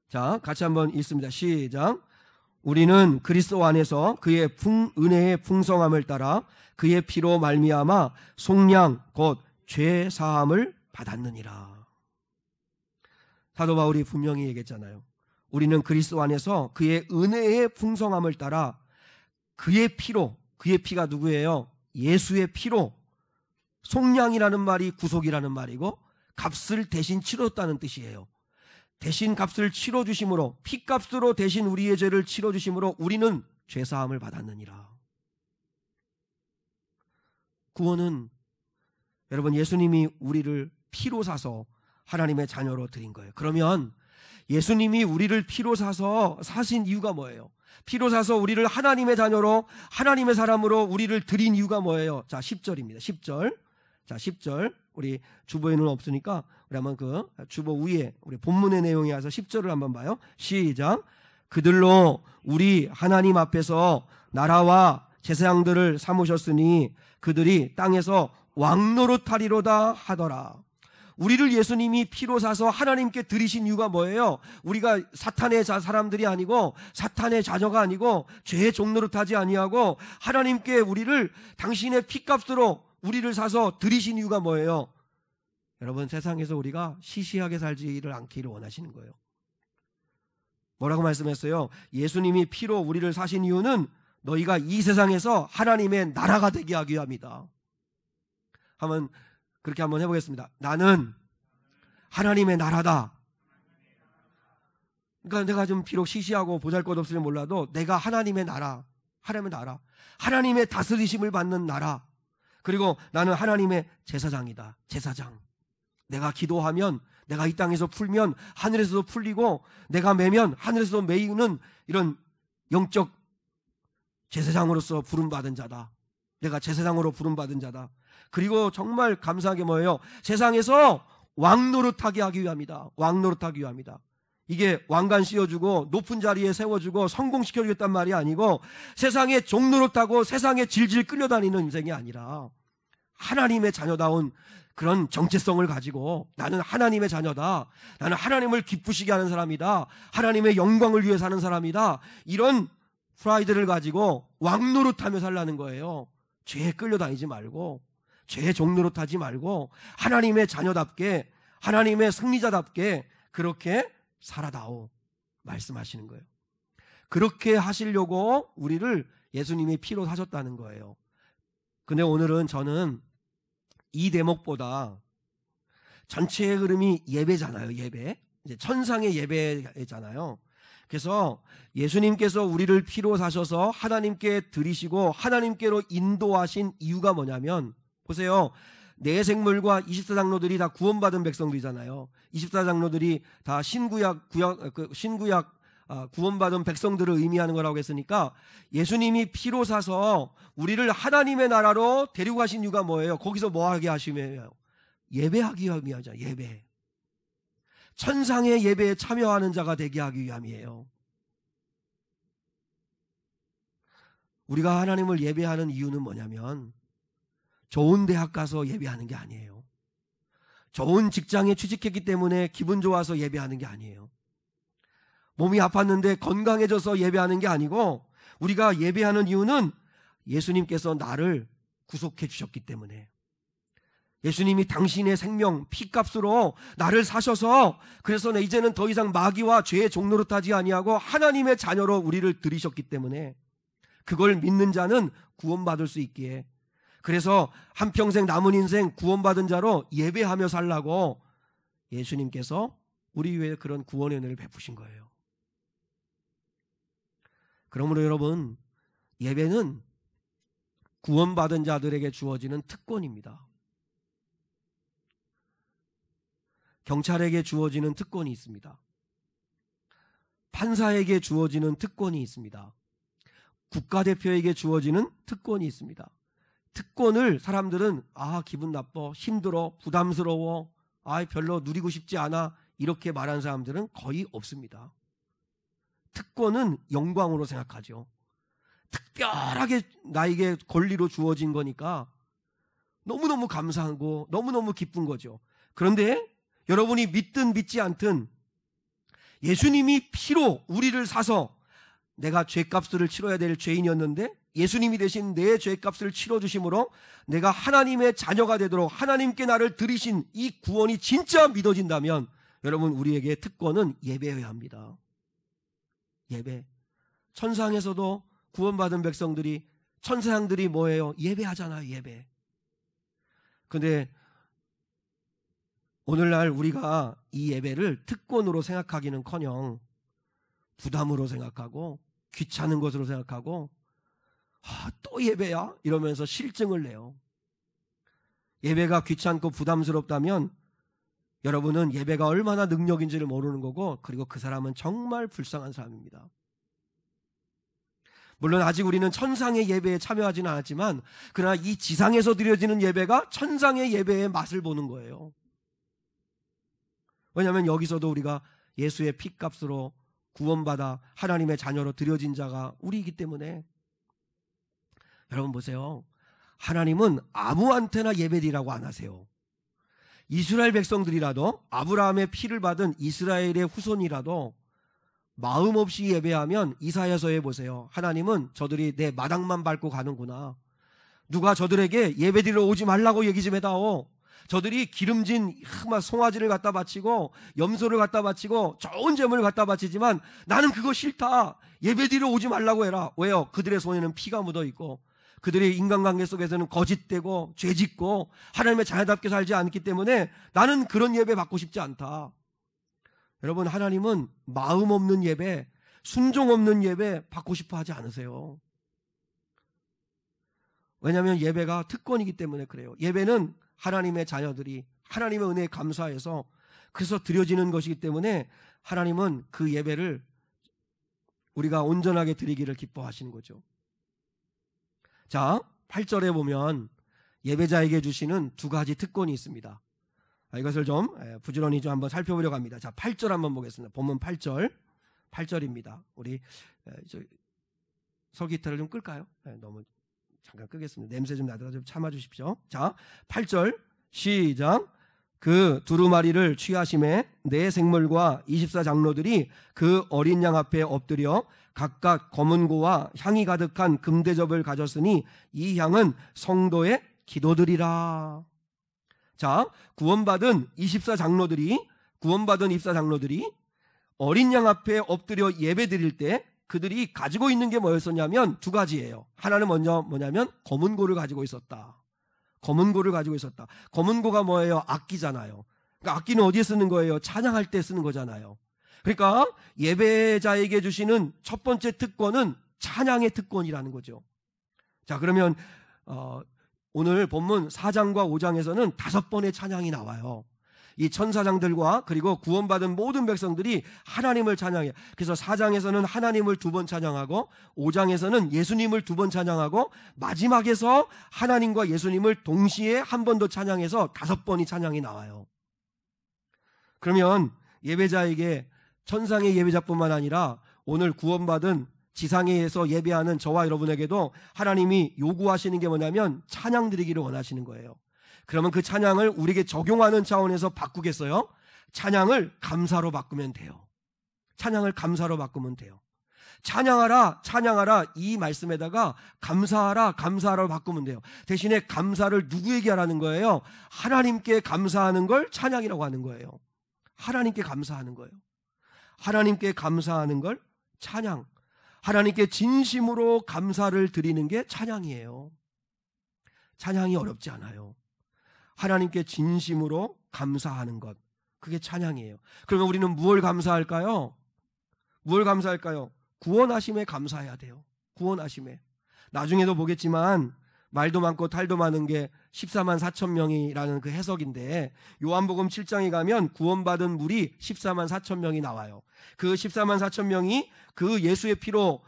자, 같이 한번 읽습니다. 시작. 우리는 그리스도 안에서 그의 은혜의 풍성함을 따라 그의 피로 말미암아 속량 곧 죄 사함을 받았느니라. 사도 바울이 분명히 얘기했잖아요. 우리는 그리스도 안에서 그의 은혜의 풍성함을 따라 그의 피로, 그의 피가 누구예요? 예수의 피로. 속량이라는 말이 구속이라는 말이고 값을 대신 치렀다는 뜻이에요. 대신 값을 치러주심으로, 피값으로 대신 우리의 죄를 치러주심으로 우리는 죄사함을 받았느니라. 구원은 여러분 예수님이 우리를 피로 사서 하나님의 자녀로 드린 거예요. 그러면 예수님이 우리를 피로 사서 사신 이유가 뭐예요? 피로 사서 우리를 하나님의 자녀로, 하나님의 사람으로 우리를 드린 이유가 뭐예요? 자, 10절입니다. 10절. 자, 10절. 우리 주보에는 없으니까 우리 한번 그 주보 위에 우리 본문의 내용에 와서 10절을 한번 봐요. 시작. 그들로 우리 하나님 앞에서 나라와 제사장들을 삼으셨으니 그들이 땅에서 왕노릇하리로다 하더라. 우리를 예수님이 피로 사서 하나님께 드리신 이유가 뭐예요? 우리가 사탄의 사람들이 아니고 사탄의 자녀가 아니고 죄의 종노릇하지 아니하고 하나님께 우리를 당신의 피값으로 우리를 사서 드리신 이유가 뭐예요? 여러분, 세상에서 우리가 시시하게 살지를 않기를 원하시는 거예요. 뭐라고 말씀했어요? 예수님이 피로 우리를 사신 이유는 너희가 이 세상에서 하나님의 나라가 되게 하기 위함이다. 그렇게 한번 해보겠습니다. 나는 하나님의 나라다. 그러니까 내가 좀 비록 시시하고 보잘것없을지 몰라도 내가 하나님의 나라, 하나님의 다스리심을 받는 나라. 그리고 나는 하나님의 제사장이다. 제사장. 내가 기도하면, 내가 이 땅에서 풀면 하늘에서도 풀리고, 내가 매면 하늘에서도 매이는 이런 영적 제사장으로서 부름받은 자다. 내가 제사장으로 부름받은 자다. 그리고 정말 감사하게 뭐예요? 세상에서 왕노릇하게 하기 위함이다. 왕노릇하기 위함이다. 이게 왕관 씌워주고 높은 자리에 세워주고 성공시켜주겠단 말이 아니고 세상에 종노릇하고 세상에 질질 끌려다니는 인생이 아니라 하나님의 자녀다운 그런 정체성을 가지고 나는 하나님의 자녀다. 나는 하나님을 기쁘시게 하는 사람이다. 하나님의 영광을 위해 사는 사람이다. 이런 프라이드를 가지고 왕노릇하며 살라는 거예요. 죄에 끌려다니지 말고, 죄의 종노릇하지 말고 하나님의 자녀답게, 하나님의 승리자답게 그렇게 살아다오 말씀하시는 거예요. 그렇게 하시려고 우리를 예수님이 피로 사셨다는 거예요. 근데 오늘은 저는 이 대목보다 전체의 흐름이 예배잖아요. 예배. 이제 천상의 예배잖아요. 그래서 예수님께서 우리를 피로 사셔서 하나님께 드리시고 하나님께로 인도하신 이유가 뭐냐면, 보세요. 네 생물과 24장로들이 다 구원받은 백성들이잖아요. 24장로들이 다 신구약 구원받은 백성들을 의미하는 거라고 했으니까 예수님이 피로 사서 우리를 하나님의 나라로 데리고 가신 이유가 뭐예요? 거기서 뭐 하게 하시며요? 예배하기 위함이죠. 예배. 천상의 예배에 참여하는 자가 되게 하기 위함이에요. 우리가 하나님을 예배하는 이유는 뭐냐면 좋은 대학 가서 예배하는 게 아니에요. 좋은 직장에 취직했기 때문에 기분 좋아서 예배하는 게 아니에요. 몸이 아팠는데 건강해져서 예배하는 게 아니고 우리가 예배하는 이유는 예수님께서 나를 구속해 주셨기 때문에, 예수님이 당신의 생명 피값으로 나를 사셔서 그래서 이제는 더 이상 마귀와 죄의 종노릇하지 아니하고 하나님의 자녀로 우리를 들이셨기 때문에 그걸 믿는 자는 구원받을 수 있기에, 그래서 한평생 남은 인생 구원받은 자로 예배하며 살라고 예수님께서 우리 위해 그런 구원의 은혜를 베푸신 거예요. 그러므로 여러분, 예배는 구원받은 자들에게 주어지는 특권입니다. 경찰에게 주어지는 특권이 있습니다. 판사에게 주어지는 특권이 있습니다. 국가대표에게 주어지는 특권이 있습니다. 특권을 사람들은 기분 나빠, 힘들어, 부담스러워, 별로 누리고 싶지 않아 이렇게 말하는 사람들은 거의 없습니다. 특권은 영광으로 생각하죠. 특별하게 나에게 권리로 주어진 거니까 너무너무 감사하고 너무너무 기쁜 거죠. 그런데 여러분이 믿든 믿지 않든 예수님이 피로 우리를 사서, 내가 죄값을 치러야 될 죄인이었는데 예수님이 대신 내 죄값을 치러주심으로 내가 하나님의 자녀가 되도록 하나님께 나를 들이신 이 구원이 진짜 믿어진다면 여러분, 우리에게 특권은 예배여야 합니다. 예배. 천상에서도 구원받은 백성들이, 천사양들이 뭐예요? 예배하잖아요. 예배. 근데 오늘날 우리가 이 예배를 특권으로 생각하기는커녕 부담으로 생각하고 귀찮은 것으로 생각하고 또 예배야? 이러면서 실증을 내요. 예배가 귀찮고 부담스럽다면 여러분은 예배가 얼마나 능력인지를 모르는 거고, 그리고 그 사람은 정말 불쌍한 사람입니다. 물론 아직 우리는 천상의 예배에 참여하지는 않았지만, 그러나 이 지상에서 드려지는 예배가 천상의 예배의 맛을 보는 거예요. 왜냐하면 여기서도 우리가 예수의 피값으로 구원받아 하나님의 자녀로 드려진 자가 우리이기 때문에. 여러분 보세요. 하나님은 아무한테나 예배드리라고 안 하세요. 이스라엘 백성들이라도, 아브라함의 피를 받은 이스라엘의 후손이라도 마음 없이 예배하면 이사야서에 보세요. 하나님은 저들이 내 마당만 밟고 가는구나. 누가 저들에게 예배드리러 오지 말라고 얘기 좀 해다오. 저들이 기름진 송아지를 갖다 바치고 염소를 갖다 바치고 좋은 제물을 갖다 바치지만 나는 그거 싫다. 예배드리러 오지 말라고 해라. 왜요? 그들의 손에는 피가 묻어있고 그들의 인간관계 속에서는 거짓되고 죄짓고 하나님의 자녀답게 살지 않기 때문에 나는 그런 예배 받고 싶지 않다. 여러분, 하나님은 마음 없는 예배, 순종 없는 예배 받고 싶어 하지 않으세요. 왜냐하면 예배가 특권이기 때문에 그래요. 예배는 하나님의 자녀들이 하나님의 은혜에 감사해서 그래서 드려지는 것이기 때문에 하나님은 그 예배를 우리가 온전하게 드리기를 기뻐하시는 거죠. 자, 8절에 보면 예배자에게 주시는 두 가지 특권이 있습니다. 이것을 좀 부지런히 좀 한번 살펴보려고 합니다. 자, 8절 한번 보겠습니다. 본문 8절입니다. 우리 설기타를 좀 끌까요? 너무 잠깐 끄겠습니다. 냄새 좀 나더라도 좀 참아주십시오. 자, 8절 시작. 그 두루마리를 취하심에 네 생물과 24장로들이 그 어린 양 앞에 엎드려 각각 검은고와 향이 가득한 금대접을 가졌으니 이 향은 성도의 기도들이라. 자, 구원받은 24장로들이 어린 양 앞에 엎드려 예배 드릴 때 그들이 가지고 있는 게 뭐였었냐면 두 가지예요. 하나는 먼저 뭐냐면 검은고를 가지고 있었다. 검은고가 뭐예요? 악기잖아요. 그러니까 악기는 어디에 쓰는 거예요? 찬양할 때 쓰는 거잖아요. 그러니까 예배자에게 주시는 첫 번째 특권은 찬양의 특권이라는 거죠. 자, 그러면 오늘 본문 4장과 5장에서는 5번의 찬양이 나와요. 이 천사장들과 그리고 구원받은 모든 백성들이 하나님을 찬양해요. 그래서 4장에서는 하나님을 2번 찬양하고 5장에서는 예수님을 2번 찬양하고 마지막에서 하나님과 예수님을 동시에 한 번 더 찬양해서 5번이 찬양이 나와요. 그러면 예배자에게 천상의 예배자뿐만 아니라 오늘 구원받은 지상에서 예배하는 저와 여러분에게도 하나님이 요구하시는 게 뭐냐면 찬양 드리기를 원하시는 거예요. 그러면 그 찬양을 우리에게 적용하는 차원에서 바꾸겠어요? 찬양을 감사로 바꾸면 돼요. 찬양하라 이 말씀에다가 감사하라 바꾸면 돼요. 대신에 감사를 누구에게 하라는 거예요? 하나님께 감사하는 걸 찬양이라고 하는 거예요. 하나님께 감사하는 걸 찬양. 하나님께 진심으로 감사를 드리는 게 찬양이에요. 찬양이 어렵지 않아요. 하나님께 진심으로 감사하는 것, 그게 찬양이에요. 그러면 우리는 무엇을 감사할까요? 무엇을 감사할까요? 구원하심에 감사해야 돼요. 구원하심에. 나중에도 보겠지만 말도 많고 탈도 많은 게 14만 4천 명이라는 그 해석인데, 요한복음 7장에 가면 구원받은 물이 14만 4천 명이 나와요. 그 14만 4천 명이 그 예수의 피로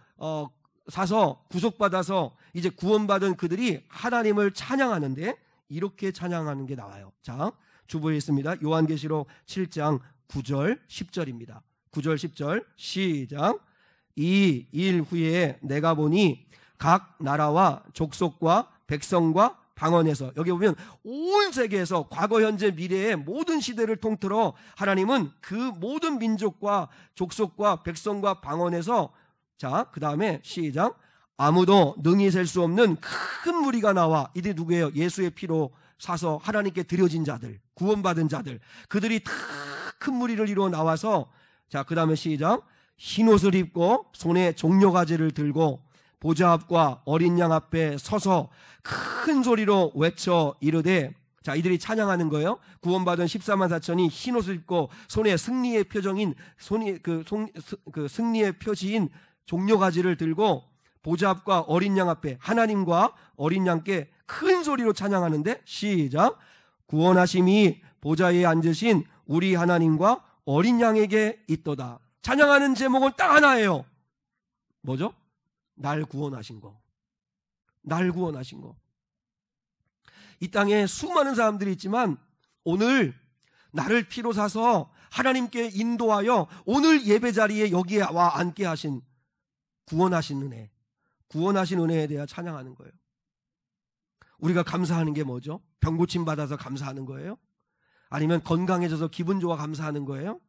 사서 구속받아서 이제 구원받은 그들이 하나님을 찬양하는데, 이렇게 찬양하는 게 나와요. 자, 주보에 있습니다. 요한계시록 7장 9절 10절입니다. 9절 10절 시작. 이 일 후에 내가 보니 각 나라와 족속과 백성과 방언에서, 여기 보면 온 세계에서 과거 현재 미래의 모든 시대를 통틀어 하나님은 그 모든 민족과 족속과 백성과 방언에서, 자, 그 다음에 시작. 아무도 능히 셀 수 없는 큰 무리가 나와, 이들이 누구예요? 예수의 피로 사서 하나님께 드려진 자들, 구원받은 자들, 그들이 다 큰 무리를 이루어 나와서, 자, 그 다음에 시작. 흰옷을 입고 손에 종려가지를 들고 보좌 앞과 어린 양 앞에 서서 큰 소리로 외쳐 이르되, 자, 이들이 찬양하는 거예요. 구원받은 14만 4천이 흰옷을 입고 손에 승리의 표정인 승리의 표지인 종려가지를 들고 보좌 앞과 어린 양 앞에, 하나님과 어린 양께 큰 소리로 찬양하는데, 시작. 구원하심이 보좌에 앉으신 우리 하나님과 어린 양에게 있도다. 찬양하는 제목은 딱 하나예요. 뭐죠? 날 구원하신 거. 날 구원하신 거. 이 땅에 수많은 사람들이 있지만 오늘 나를 피로 사서 하나님께 인도하여 오늘 예배 자리에 여기에 와 앉게 하신, 구원하신 은혜, 구원하신 은혜에 대해 찬양하는 거예요. 우리가 감사하는 게 뭐죠? 병 고침 받아서 감사하는 거예요? 아니면 건강해져서 기분 좋아 감사하는 거예요?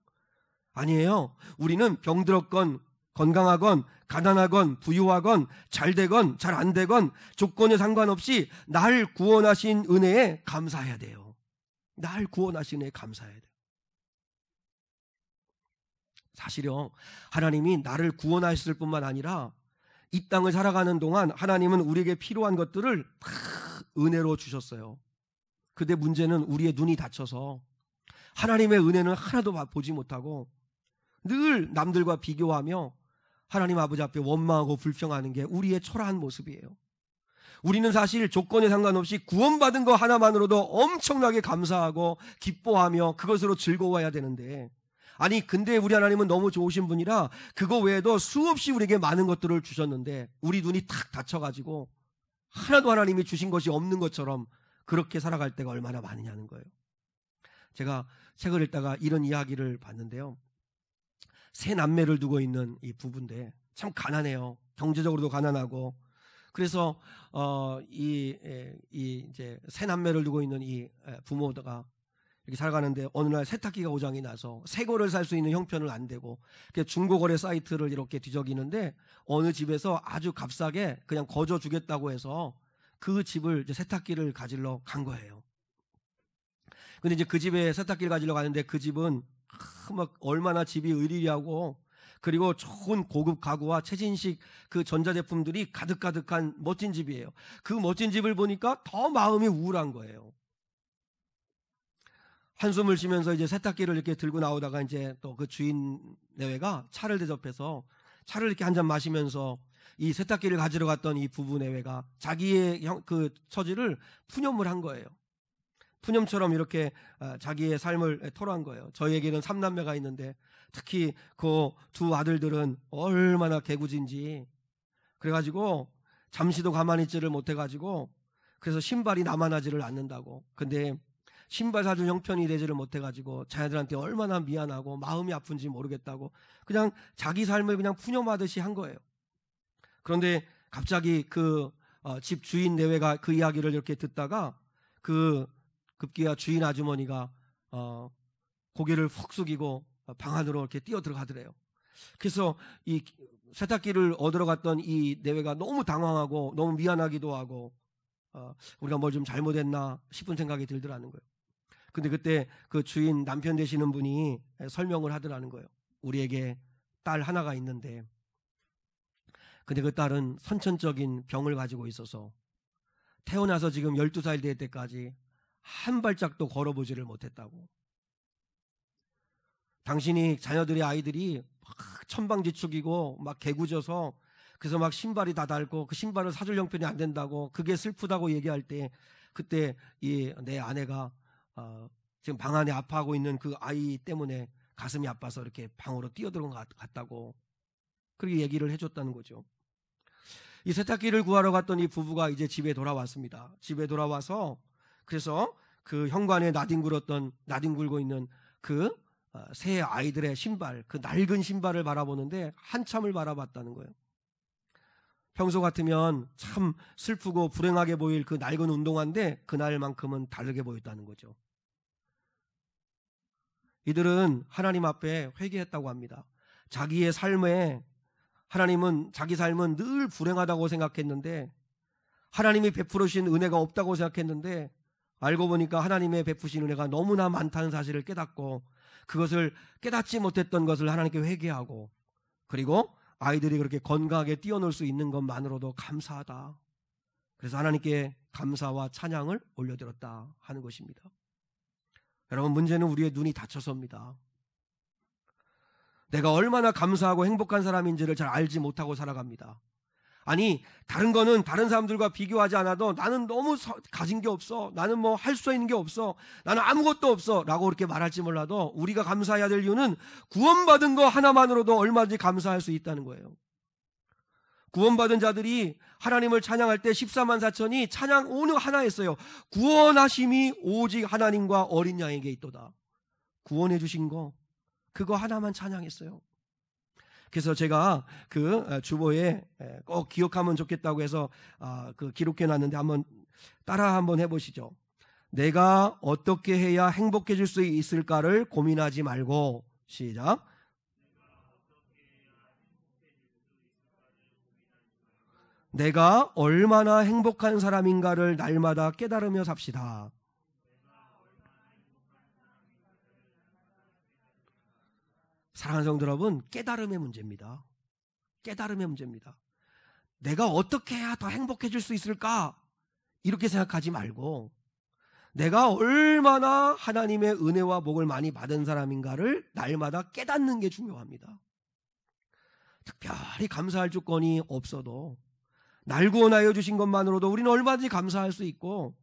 아니에요. 우리는 병들었건 건강하건 가난하건 부유하건 잘되건 잘 안되건 조건에 상관없이 날 구원하신 은혜에 감사해야 돼요. 날 구원하신 은혜에 감사해야 돼요. 사실요, 하나님이 나를 구원하셨을 뿐만 아니라 이 땅을 살아가는 동안 하나님은 우리에게 필요한 것들을 다 은혜로 주셨어요. 근데 문제는 우리의 눈이 닫혀서 하나님의 은혜는 하나도 보지 못하고 늘 남들과 비교하며 하나님 아버지 앞에 원망하고 불평하는 게 우리의 초라한 모습이에요. 우리는 사실 조건에 상관없이 구원받은 거 하나만으로도 엄청나게 감사하고 기뻐하며 그것으로 즐거워해야 되는데, 아니 근데 우리 하나님은 너무 좋으신 분이라 그거 외에도 수없이 우리에게 많은 것들을 주셨는데 우리 눈이 탁 닫혀가지고 하나도 하나님이 주신 것이 없는 것처럼 그렇게 살아갈 때가 얼마나 많으냐는 거예요. 제가 책을 읽다가 이런 이야기를 봤는데요. 세 남매를 두고 있는 이 부부인데 참 가난해요. 경제적으로도 가난하고. 그래서 이제 세 남매를 두고 있는 이 부모가 이렇게 살아가는데 어느 날 세탁기가 고장이 나서 새 거를 살 수 있는 형편은 안 되고 중고거래 사이트를 이렇게 뒤적이는데 어느 집에서 아주 값싸게 그냥 거저 주겠다고 해서 그 집을 이제 세탁기를 가지러 간 거예요. 근데 이제 그 집에 세탁기를 가지러 가는데 그 집은 막 얼마나 집이 의리하고 그리고 좋은 고급 가구와 최신식 그 전자제품들이 가득가득한 멋진 집이에요. 그 멋진 집을 보니까 더 마음이 우울한 거예요. 한숨을 쉬면서 이제 세탁기를 이렇게 들고 나오다가 이제 또 그 주인 내외가 차를 대접해서 차를 이렇게 한 잔 마시면서 이 세탁기를 가지러 갔던 이 부부 내외가 자기의 그 처지를 푸념을 한 거예요. 푸념처럼 이렇게 자기의 삶을 토로한 거예요. 저희에게는 3남매가 있는데 특히 그 두 아들들은 얼마나 개구진지, 그래가지고 잠시도 가만히 있지를 못해가지고 그래서 신발이 남아나지를 않는다고. 근데 신발 사줄 형편이 되지를 못해가지고 자녀들한테 얼마나 미안하고 마음이 아픈지 모르겠다고 그냥 자기 삶을 그냥 푸념하듯이 한 거예요. 그런데 갑자기 그 집 주인 내외가 그 이야기를 이렇게 듣다가 그 급기야 주인 아주머니가 고개를 푹 숙이고 방 안으로 이렇게 뛰어 들어가더래요. 그래서 이 세탁기를 얻으러 갔던 이 내외가 너무 당황하고 너무 미안하기도 하고 우리가 뭘 좀 잘못했나 싶은 생각이 들더라는 거예요. 근데 그때 그 주인 남편 되시는 분이 설명을 하더라는 거예요. 우리에게 딸 하나가 있는데 근데 그 딸은 선천적인 병을 가지고 있어서 태어나서 지금 12살 될 때까지 한 발짝도 걸어보지를 못했다고. 당신이 자녀들의 아이들이 막 천방지축이고 막 개구져서 그래서 막 신발이 다 닳고 그 신발을 사줄 형편이 안 된다고 그게 슬프다고 얘기할 때 그때 이 내 아내가 지금 방 안에 아파하고 있는 그 아이 때문에 가슴이 아파서 이렇게 방으로 뛰어들어간 것 같다고 그렇게 얘기를 해줬다는 거죠. 이 세탁기를 구하러 갔던 이 부부가 이제 집에 돌아왔습니다. 집에 돌아와서 그래서 그 현관에 나뒹굴고 있는 그 새 아이들의 신발, 그 낡은 신발을 바라보는데 한참을 바라봤다는 거예요. 평소 같으면 참 슬프고 불행하게 보일 그 낡은 운동화인데 그날만큼은 다르게 보였다는 거죠. 이들은 하나님 앞에 회개했다고 합니다. 자기의 삶에 자기 삶은 늘 불행하다고 생각했는데 하나님이 베풀으신 은혜가 없다고 생각했는데 알고 보니까 하나님의 베푸신 은혜가 너무나 많다는 사실을 깨닫고 그것을 깨닫지 못했던 것을 하나님께 회개하고 그리고 아이들이 그렇게 건강하게 뛰어놀 수 있는 것만으로도 감사하다. 그래서 하나님께 감사와 찬양을 올려드렸다 하는 것입니다. 여러분, 문제는 우리의 눈이 닫혀서입니다. 내가 얼마나 감사하고 행복한 사람인지를 잘 알지 못하고 살아갑니다. 아니, 다른 거는 다른 사람들과 비교하지 않아도 나는 너무 가진 게 없어, 나는 뭐 할 수 있는 게 없어, 나는 아무것도 없어 라고 그렇게 말할지 몰라도 우리가 감사해야 될 이유는 구원받은 거 하나만으로도 얼마든지 감사할 수 있다는 거예요. 구원받은 자들이 하나님을 찬양할 때 14만 4천이 찬양 오늘 하나 했어요. 구원하심이 오직 하나님과 어린 양에게 있도다. 구원해 주신 거 그거 하나만 찬양했어요. 그래서 제가 그 주보에 꼭 기억하면 좋겠다고 해서 그 기록해 놨는데 한번 해보시죠. 내가 어떻게 해야 행복해질 수 있을까를 고민하지 말고 시작. 내가 얼마나 행복한 사람인가를 날마다 깨달으며 삽시다. 사랑하는 성도 여러분, 깨달음의 문제입니다. 깨달음의 문제입니다. 내가 어떻게 해야 더 행복해질 수 있을까? 이렇게 생각하지 말고 내가 얼마나 하나님의 은혜와 복을 많이 받은 사람인가를 날마다 깨닫는 게 중요합니다. 특별히 감사할 조건이 없어도 날 구원하여 주신 것만으로도 우리는 얼마든지 감사할 수 있고,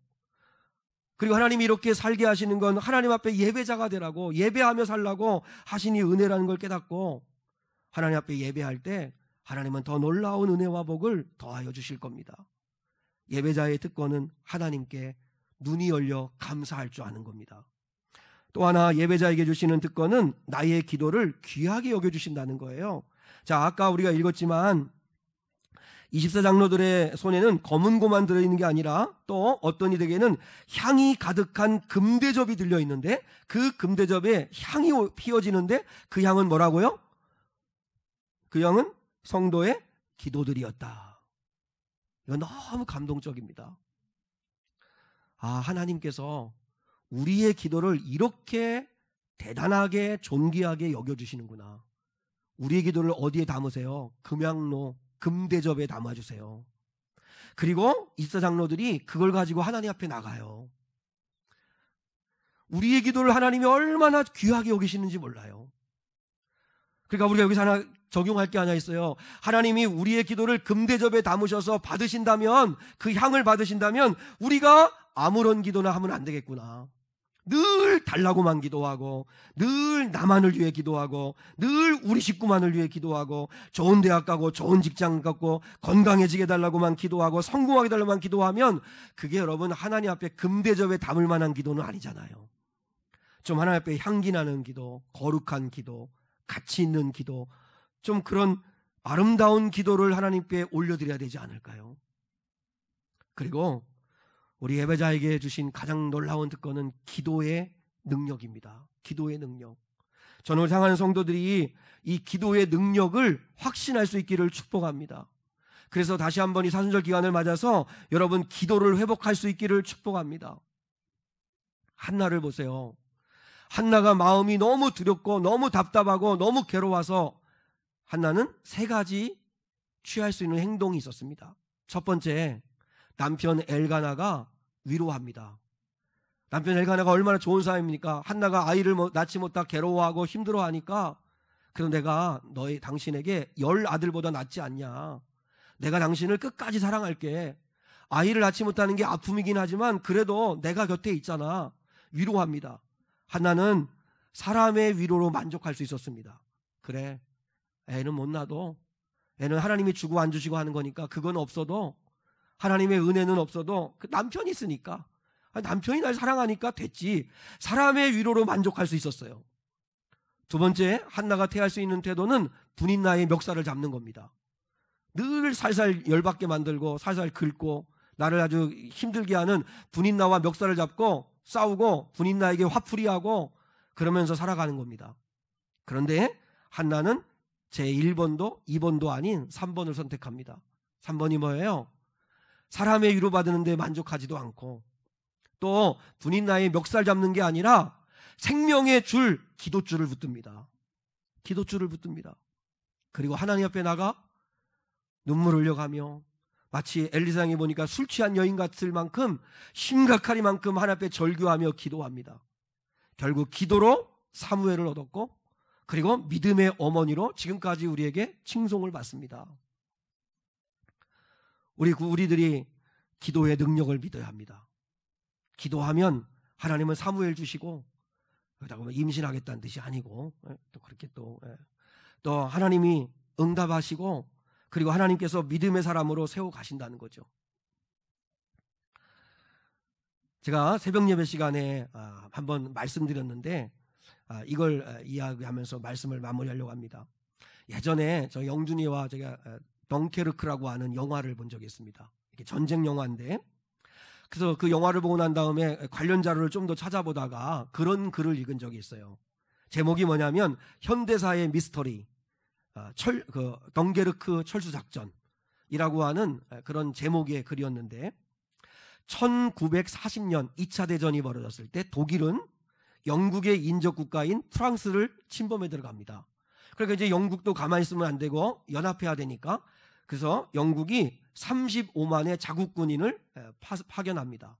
그리고 하나님이 이렇게 살게 하시는 건 하나님 앞에 예배자가 되라고, 예배하며 살라고 하시니 은혜라는 걸 깨닫고 하나님 앞에 예배할 때 하나님은 더 놀라운 은혜와 복을 더하여 주실 겁니다. 예배자의 특권은 하나님께 눈이 열려 감사할 줄 아는 겁니다. 또 하나 예배자에게 주시는 특권은 나의 기도를 귀하게 여겨주신다는 거예요. 자, 아까 우리가 읽었지만 24장로들의 손에는 검은 고만 들어있는 게 아니라 또 어떤 이들에게는 향이 가득한 금대접이 들려있는데 그 금대접에 향이 피어지는데 그 향은 뭐라고요? 그 향은 성도의 기도들이었다. 이건 너무 감동적입니다. 하나님께서 우리의 기도를 이렇게 대단하게 존귀하게 여겨주시는구나. 우리의 기도를 어디에 담으세요? 금향로, 금대접에 담아주세요. 그리고 24장로들이 그걸 가지고 하나님 앞에 나가요. 우리의 기도를 하나님이 얼마나 귀하게 여기시는지 몰라요. 그러니까 우리가 여기서 하나 적용할 게 하나 있어요. 하나님이 우리의 기도를 금대접에 담으셔서 받으신다면, 그 향을 받으신다면 우리가 아무런 기도나 하면 안 되겠구나. 늘 달라고만 기도하고, 늘 나만을 위해 기도하고, 늘 우리 식구만을 위해 기도하고, 좋은 대학 가고 좋은 직장 갖고 건강해지게 달라고만 기도하고 성공하게 달라고만 기도하면 그게 여러분 하나님 앞에 금대접에 담을 만한 기도는 아니잖아요. 좀 하나님 앞에 향기 나는 기도, 거룩한 기도, 가치 있는 기도, 좀 그런 아름다운 기도를 하나님께 올려드려야 되지 않을까요? 그리고 우리 예배자에게 주신 가장 놀라운 특권은 기도의 능력입니다. 기도의 능력. 저는 사랑하는 성도들이 이 기도의 능력을 확신할 수 있기를 축복합니다. 그래서 다시 한번 이 사순절 기간을 맞아서 여러분 기도를 회복할 수 있기를 축복합니다. 한나를 보세요. 한나가 마음이 너무 두렵고 너무 답답하고 너무 괴로워서 한나는 3가지 취할 수 있는 행동이 있었습니다. 첫 번째, 남편 엘가나가 위로합니다. 남편 엘가나가 얼마나 좋은 사람입니까? 한나가 아이를 낳지 못하 괴로워하고 힘들어하니까, 그럼 내가 당신에게 10 아들보다 낫지 않냐? 내가 당신을 끝까지 사랑할게. 아이를 낳지 못하는 게 아픔이긴 하지만 그래도 내가 곁에 있잖아. 위로합니다. 한나는 사람의 위로로 만족할 수 있었습니다. 그래, 애는 못 낳아도, 애는 하나님이 주고 안 주시고 하는 거니까 그건 없어도, 하나님의 은혜는 없어도 그 남편이 있으니까, 남편이 날 사랑하니까 됐지. 사람의 위로로 만족할 수 있었어요. 두 번째, 한나가 태할 수 있는 태도는 분인나의 멱살을 잡는 겁니다. 늘 살살 열받게 만들고 살살 긁고 나를 아주 힘들게 하는 분인나와 멱살을 잡고 싸우고 분인나에게 화풀이하고 그러면서 살아가는 겁니다. 그런데 한나는 제 1번도 2번도 아닌 3번을 선택합니다. 3번이 뭐예요? 사람의 위로받는데 만족하지도 않고, 또 분인나의 멱살 잡는 게 아니라 생명의 줄, 기도줄을 붙듭니다. 기도줄을 붙듭니다. 그리고 하나님 앞에 나가 눈물을 흘려가며, 마치 엘리사장에 보니까 술 취한 여인 같을 만큼 심각하리만큼 하나님 앞에 절규하며 기도합니다. 결국 기도로 사무엘을 얻었고, 그리고 믿음의 어머니로 지금까지 우리에게 칭송을 받습니다. 우리들이 기도의 능력을 믿어야 합니다. 기도하면 하나님은 사무엘 주시고, 그렇다고 임신하겠다는 뜻이 아니고, 또 그렇게 또 하나님이 응답하시고, 그리고 하나님께서 믿음의 사람으로 세워 가신다는 거죠. 제가 새벽 예배 시간에 한번 말씀드렸는데, 이걸 이야기하면서 말씀을 마무리하려고 합니다. 예전에 저 영준이와 제가 덩케르크라고 하는 영화를 본 적이 있습니다. 이게 전쟁 영화인데, 그래서 그 영화를 보고 난 다음에 관련 자료를 좀 더 찾아보다가 그런 글을 읽은 적이 있어요. 제목이 뭐냐면 현대사의 미스터리, 덩케르크 철수작전이라고 하는 그런 제목의 글이었는데, 1940년 2차 대전이 벌어졌을 때 독일은 영국의 인접 국가인 프랑스를 침범해 들어갑니다. 그러니까 이제 영국도 가만히 있으면 안 되고 연합해야 되니까, 그래서 영국이 35만의 자국 군인을 파견합니다.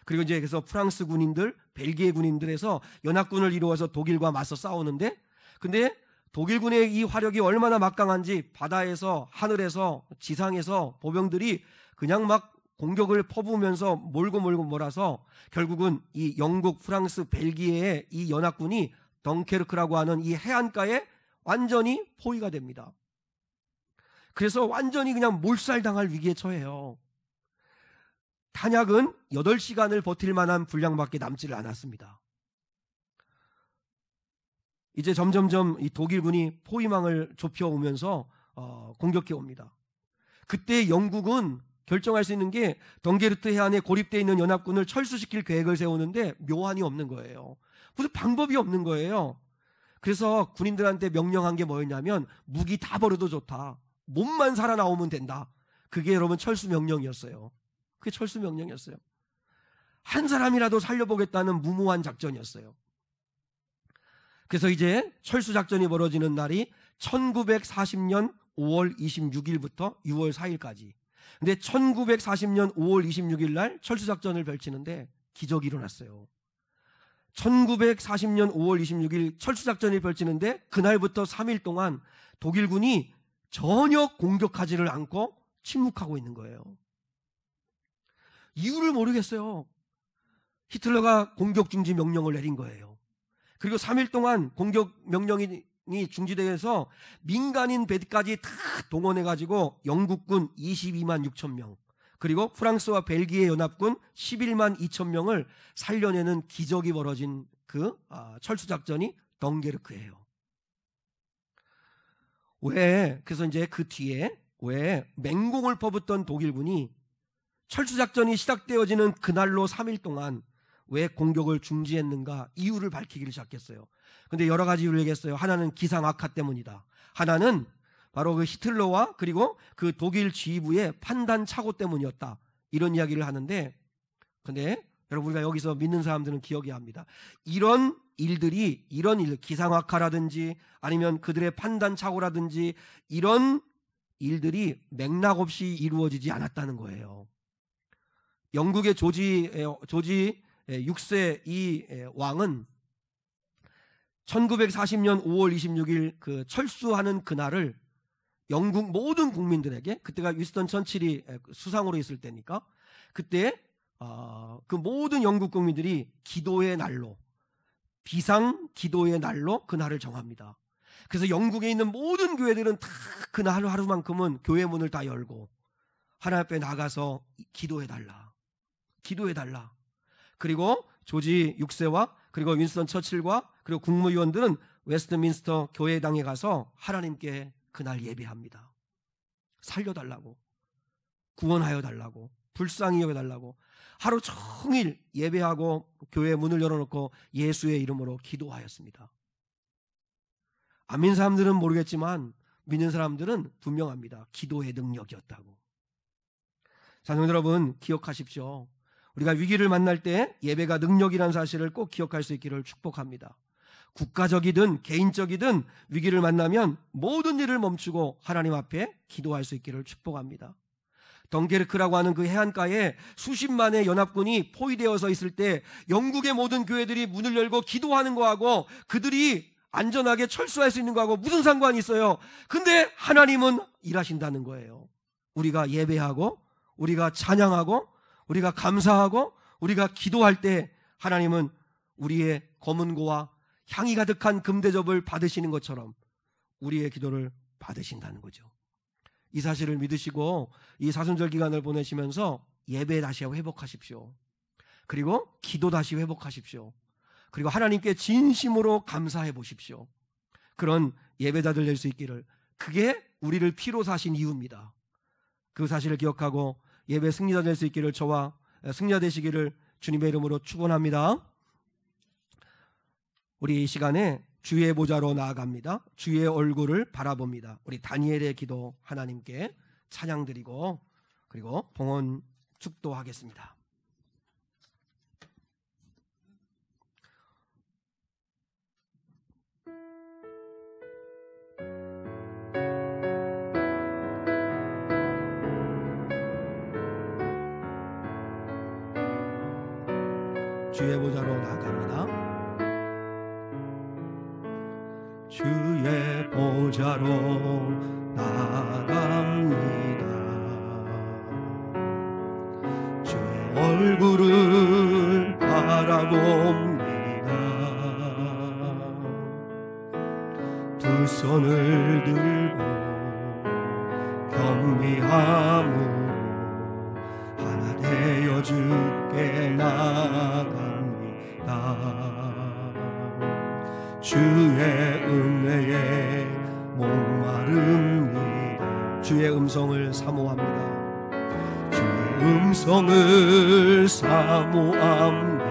그리고 이제 그래서 프랑스 군인들, 벨기에 군인들에서 연합군을 이루어서 독일과 맞서 싸우는데, 근데 독일군의 이 화력이 얼마나 막강한지 바다에서, 하늘에서, 지상에서 보병들이 그냥 막 공격을 퍼부으면서 몰고 몰아서 결국은 이 영국, 프랑스, 벨기에의 이 연합군이 덩케르크라고 하는 이 해안가에 완전히 포위가 됩니다. 그래서 완전히 그냥 몰살당할 위기에 처해요. 탄약은 8시간을 버틸 만한 분량밖에 남지를 않았습니다. 이제 점점점 이 독일군이 포위망을 좁혀오면서 공격해 옵니다. 그때 영국은 결정할 수 있는 게 덩케르크 해안에 고립되어 있는 연합군을 철수시킬 계획을 세우는데 묘안이 없는 거예요. 무슨 방법이 없는 거예요. 그래서 군인들한테 명령한 게 뭐였냐면, 무기 다 버려도 좋다, 몸만 살아나오면 된다. 그게 여러분 철수 명령이었어요. 그게 철수 명령이었어요. 한 사람이라도 살려보겠다는 무모한 작전이었어요. 그래서 이제 철수 작전이 벌어지는 날이 1940년 5월 26일부터 6월 4일까지. 근데 1940년 5월 26일 날 철수 작전을 펼치는데 기적이 일어났어요. 1940년 5월 26일 철수 작전이 펼치는데 그날부터 3일 동안 독일군이 전혀 공격하지를 않고 침묵하고 있는 거예요. 이유를 모르겠어요. 히틀러가 공격 중지 명령을 내린 거예요. 그리고 3일 동안 공격 명령이 중지되어서 민간인 배까지 다 동원해가지고 영국군 22만 6천 명, 그리고 프랑스와 벨기에 연합군 11만 2천 명을 살려내는 기적이 벌어진 그 철수작전이 덩케르크예요. 그래서 이제 그 뒤에 왜 맹공을 퍼붓던 독일군이 철수작전이 시작되어지는 그날로 3일 동안 왜 공격을 중지했는가, 이유를 밝히기를 시작했어요. 근데 여러 가지 이유를 얘기했어요. 하나는 기상 악화 때문이다. 하나는 바로 그 히틀러와 그리고 그 독일 지휘부의 판단 착오 때문이었다. 이런 이야기를 하는데, 근데 여러분, 우리가 여기서 믿는 사람들은 기억해야 합니다. 이런 일, 기상 악화라든지 아니면 그들의 판단 착오라든지 이런 일들이 맥락 없이 이루어지지 않았다는 거예요. 영국의 조지 6세 이 왕은 1940년 5월 26일 그 철수하는 그날을 영국 모든 국민들에게, 그때가 위스턴 처칠이 수상으로 있을 때니까, 그때 그 모든 영국 국민들이 기도의 날로, 비상 기도의 날로 그날을 정합니다. 그래서 영국에 있는 모든 교회들은 다 그날 하루만큼은 교회 문을 다 열고 하나님 앞에 나가서 기도해달라, 기도해달라. 그리고 조지 6세와 그리고 윈스턴 처칠과 그리고 국무위원들은 웨스트민스터 교회당에 가서 하나님께 그날 예배합니다. 살려달라고, 구원하여 달라고, 불쌍히 여겨달라고 하루 종일 예배하고 교회 문을 열어놓고 예수의 이름으로 기도하였습니다. 안 믿는 사람들은 모르겠지만 믿는 사람들은 분명합니다. 기도의 능력이었다고. 자녀 여러분, 기억하십시오. 우리가 위기를 만날 때 예배가 능력이라는 사실을 꼭 기억할 수 있기를 축복합니다. 국가적이든 개인적이든 위기를 만나면 모든 일을 멈추고 하나님 앞에 기도할 수 있기를 축복합니다. 덩케르크라고 하는 그 해안가에 수십만의 연합군이 포위되어서 있을 때 영국의 모든 교회들이 문을 열고 기도하는 거하고 그들이 안전하게 철수할 수 있는 거하고 무슨 상관이 있어요? 근데 하나님은 일하신다는 거예요. 우리가 예배하고 우리가 찬양하고 우리가 감사하고 우리가 기도할 때 하나님은 우리의 검은고와 향이 가득한 금대접을 받으시는 것처럼 우리의 기도를 받으신다는 거죠. 이 사실을 믿으시고 이 사순절 기간을 보내시면서 예배 다시 회복하십시오. 그리고 기도 다시 회복하십시오. 그리고 하나님께 진심으로 감사해 보십시오. 그런 예배자들 될 수 있기를, 그게 우리를 피로 사신 이유입니다. 그 사실을 기억하고 예배 승리자 될 수 있기를, 저와 승리자 되시기를 주님의 이름으로 축원합니다. 우리 이 시간에 주의 보좌로 나아갑니다. 주의 얼굴을 바라봅니다. 우리 다니엘의 기도 하나님께 찬양드리고 그리고 봉헌 축도하겠습니다. 주의 보좌로 나아갑니다. 주의 보좌로 나아갑니다. 주의 얼굴을 바라봅니다. 두 손을 들고 겸비함으로 하나 되어 주께 나아갑니다. 주의 은혜에 목마릅니다. 주의 음성을 사모합니다. 주의 음성을 사모합니다.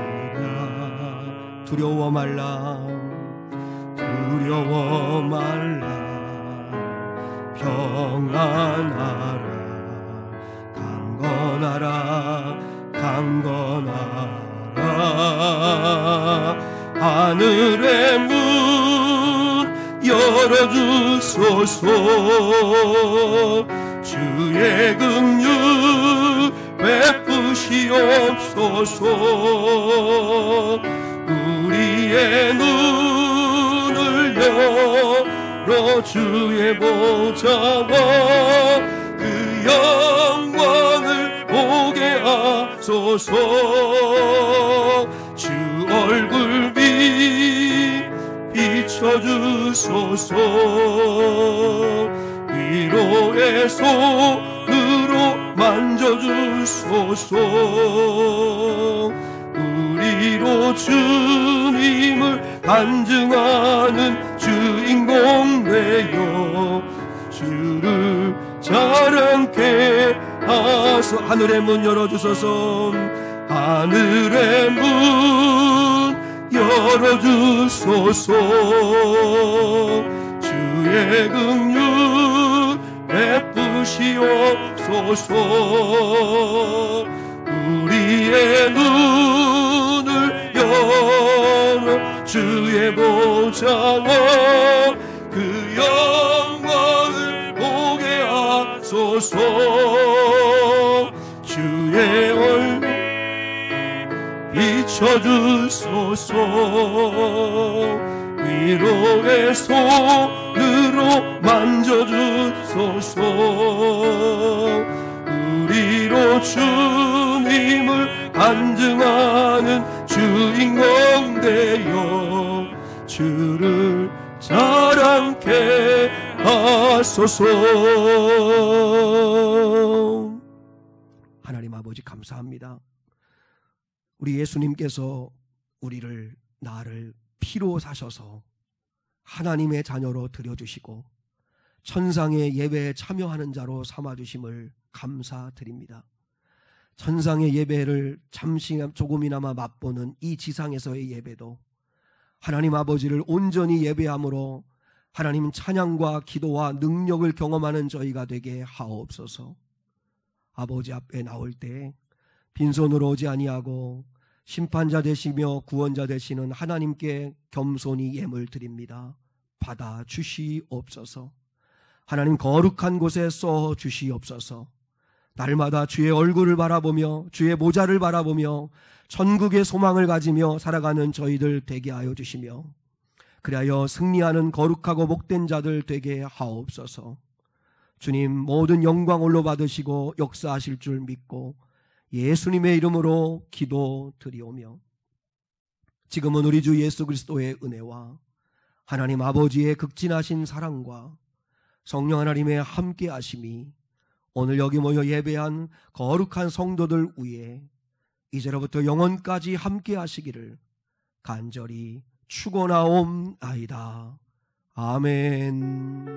두려워 말라, 두려워 말라. 평안하라, 강건하라, 강건하라. 하늘의 문 열어주소서. 주의 긍휼 베푸시옵소서. 우리의 눈을 열어 주의 보좌와 그 영광을 보게 하소서. 주 얼굴 비춰주소서. 위로의 손으로 만져주소서. 우리로 주님을 간증하는 주인공 되어 주를 자랑케 하소. 하늘의 문 열어주소서. 하늘의 문 열어주소서. 주의 긍휼 베푸시옵소서. 우리의 눈을 열어 주의 보좌와 그 영광을 보게 하소서. 주의 얼굴 비춰주소서. 위로의 손으로 만져주소서. 우리로 주님을 간증하는 주인공 되어 주를 자랑케 하소서. 하나님 아버지 감사합니다. 우리 예수님께서 나를 피로 사셔서 하나님의 자녀로 드려주시고 천상의 예배에 참여하는 자로 삼아주심을 감사드립니다. 천상의 예배를 조금이나마 맛보는 이 지상에서의 예배도 하나님 아버지를 온전히 예배함으로 하나님 찬양과 기도와 능력을 경험하는 저희가 되게 하옵소서. 아버지 앞에 나올 때 빈손으로 오지 아니하고 심판자 되시며 구원자 되시는 하나님께 겸손히 예물 드립니다. 받아 주시옵소서. 하나님 거룩한 곳에 써 주시옵소서. 날마다 주의 얼굴을 바라보며 주의 모자를 바라보며 천국의 소망을 가지며 살아가는 저희들 되게 하여 주시며 그리하여 승리하는 거룩하고 복된 자들 되게 하옵소서. 주님 모든 영광 홀로 받으시고 역사하실 줄 믿고 예수님의 이름으로 기도드리오며 지금은 우리 주 예수 그리스도의 은혜와 하나님 아버지의 극진하신 사랑과 성령 하나님의 함께 하심이 오늘 여기 모여 예배한 거룩한 성도들 위에 이제로부터 영원까지 함께 하시기를 간절히 축원하옵나이다. 아멘.